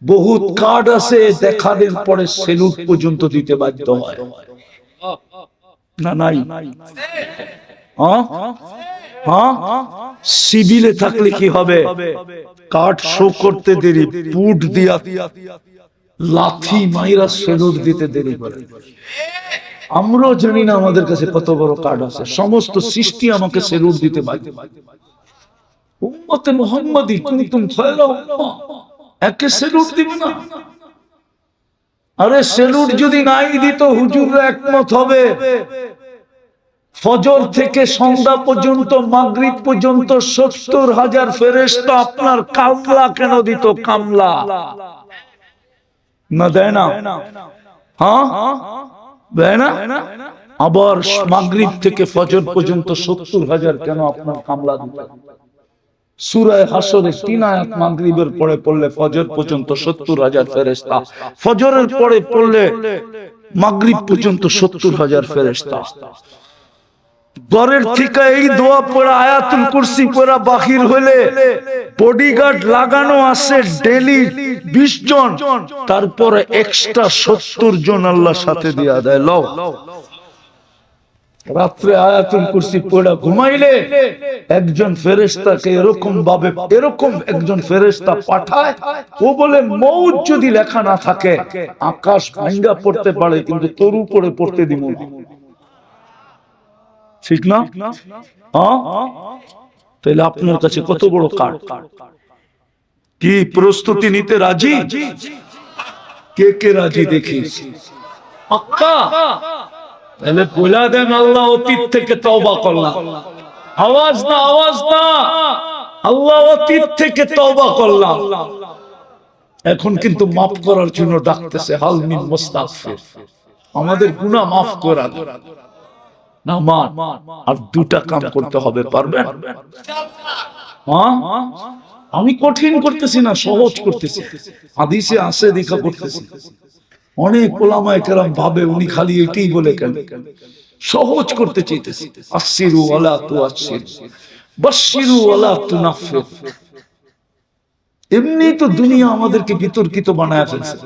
বহুত কার্ড আছে, দেখানোর পরে সেলুট পর্যন্ত দিতে বাধ্য হয় না? নাই? সিভিলে থাকলে কি হবে? কার্ড শো করতে দেরি, পুট দিয়া লাথি মাইরা সেলুট দিতে দেরি করে। আমরাও জানি না আমাদের কাছে কত বড় কার্ড আছে, সমস্ত সৃষ্টি আমাকে সেলুট দিতে বাধ্য। উম্মতে মুহাম্মাদী কুনতুম খায়রা উম্মাহ, একে সেলুট দিবে না? আরে সেলুট যদি নাই দিত, হুজুররা একমত হবে ফজর থেকে সন্ধ্যা পর্যন্ত, মাগরিব পর্যন্ত 70,000 ফেরেশতা আপনার কামলা কেন দিত? কামলা না দেয় না? হ্যাঁ দেয় না? আবার মাগরিব থেকে ফজর পর্যন্ত 70,000 কেন আপনার কামলা দিত? সূরা হাশরে 3 আয়াত মাগরিবের পরে পড়লে ফজর পর্যন্ত 70,000 ফেরেশতা, ফজরের পরে পড়লে মাগরিব পর্যন্ত 70,000 ফেরেশতা। ঘরের থেকে এই দোয়া পড়া, আয়াতুল কুরসি পড়া বাহির হলে বডিগার্ড লাগানো আছে ডেইলি 20 জন, তারপরে এক্সট্রা 70 জন আল্লাহ সাথে দিয়া দেয়। লও, রাত্রে আয়াতুল কুরসি পড়া ঘুমাইলে একজন ফেরেশতাকে এরকম ভাবে, এরকম একজন ফেরেশতা পাঠায়, ও বলে মউত যদি লেখা না থাকে আকাশ ভাঙ্গা পড়তে পারে, কিন্তু তোর উপরে পড়তে দিব না। ঠিক না? তাহলে আপনার কাছে কত বড় কার্ড। কি প্রস্তুতি নিতে রাজি? কে কে রাজি দেখি? পাক্কা? তাহলে বলে দেন, আল্লাহ অতীত থেকে তওবা করলাম। আওয়াজ না, আওয়াজ না, আল্লাহ অতীত থেকে তওবা করলাম, এখন কিন্তু মাফ করার জন্য ডাকতেছে। হাল মিন মুস্তাগফির, আমাদের গুনাহ মাফ করা না। মান আর দুটা কাম করতে হবে, পারবেন? আমি কঠিন করতেছি না, সহজ করতেছি। হাদিসে আছে দেখা করতেছি। অনেক ওলামায়ে কেরাম ভাবে উনি খালি এটাই বলে কেন, সহজ করতে চাইতেছি। আসিরু ওয়ালা তুআসির, বাশশিরু ওয়ালা তুনাফির। এমনি তো দুনিয়া আমাদেরকে বিতর্কিত বানায় ফেলছে।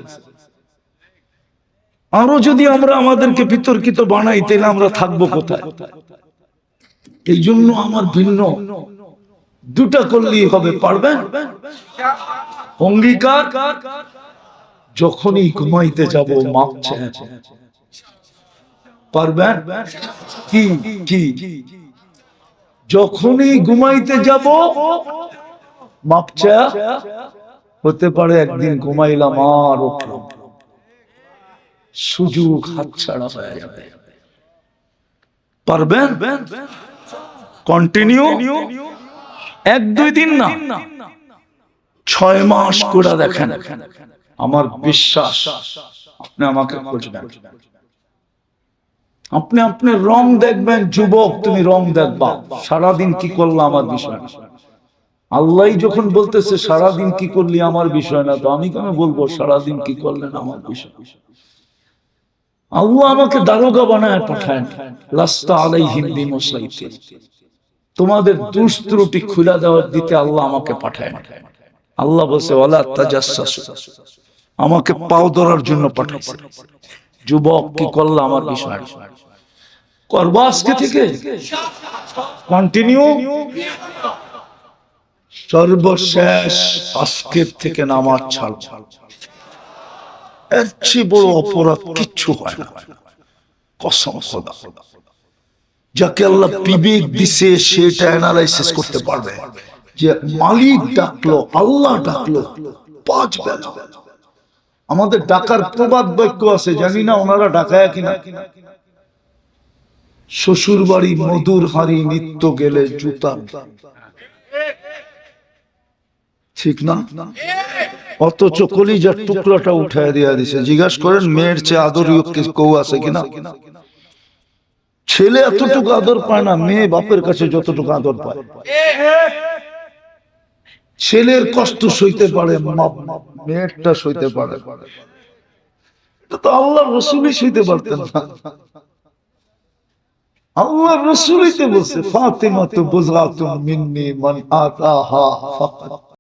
আরো যদি আমরা আমাদেরকে বিতর্কিত বানাই, তাহলে আমরা থাকবো কোথায়? এই জন্য আমার ভিন্ন দুটা করলেই হবে। পারবেন? অঙ্গীকার, যখনই ঘুমাইতে যাব মাপ চাই। পারবেন? কি কি যখনই ঘুমাইতে যাব মাপ চাই। হতে পারে একদিন ঘুমাইলাম আর উঠলাম, সুযোগ হাতছাড়া হয়ে যাবে। পারবেন? কন্টিনিউ, 1-2 দিন না, 6 মাস করে দেখেন। আমার বিশ্বাস আপনি আমাকে খুঁজবেন, আপনি আপনার রং দেখবেন। যুবক, তুমি রং দেখবা, সারাদিন কি করলা আমার বিষয় না। আল্লাহ যখন বলতেছে সারাদিন কি করলি আমার বিষয় না, তো আমি কেন বলবো সারাদিন কি করলেন আমার বিষয়? আল্লাহ আমাকে দারোগা বানায় পাঠায়, লাস্তা আলাইহিম বিমুসাইতির, তোমাদের দোষ ত্রুটি খুলে দেওয়ার দিতে আল্লাহ আমাকে পাঠায়। আল্লাহ বলছে ওয়ালা তাজাসসু, আমাকে পাও ধরার জন্য পাঠাইছে। যুবক, কি করলা আমার বিষয়? করবা আজকে থেকে কন্টিনিউ। সর্বশেষ আজকের থেকে নামাজ ছাড়। এর চেয়ে বড় অপরাধ কিচ্ছু হয় না, কসম খোদা। যাকে আল্লাহ বিবেক দিছে সেটা অ্যানালাইসিস করতে পারবে যে মালিক ডাকলো, আল্লাহ ডাকলো 5 বেলা, আমাদের ডাকার প্রবাদ বাক্য আছে, জানি না ওনারা ডাকায় কিনা। শ্বশুর বাড়ি মধুর হাড়ি, নিত্য গেলে জুতা, ঠিক না? অথচ কলিজার টুকরাটা উঠায় দিয়া দিছে। জিজ্ঞাসা করেন মেয়ের চেয়ে আদরীয় কেউ আছে কিনা? ছেলে এতটুকু আদর পায় না, মেয়ে বাপের কাছে যতটুকু আদর পায়। ছেলের কষ্ট সইতে পারে, মেয়েরটা সইতে পারে। এটা তো আল্লাহ রসুলই সইতে পারতেন না। আল্লাহ রসুলই তো বলছে, ফাতিমা তো বুযআতুন মিন্নি মান আতাহা ফাকাত।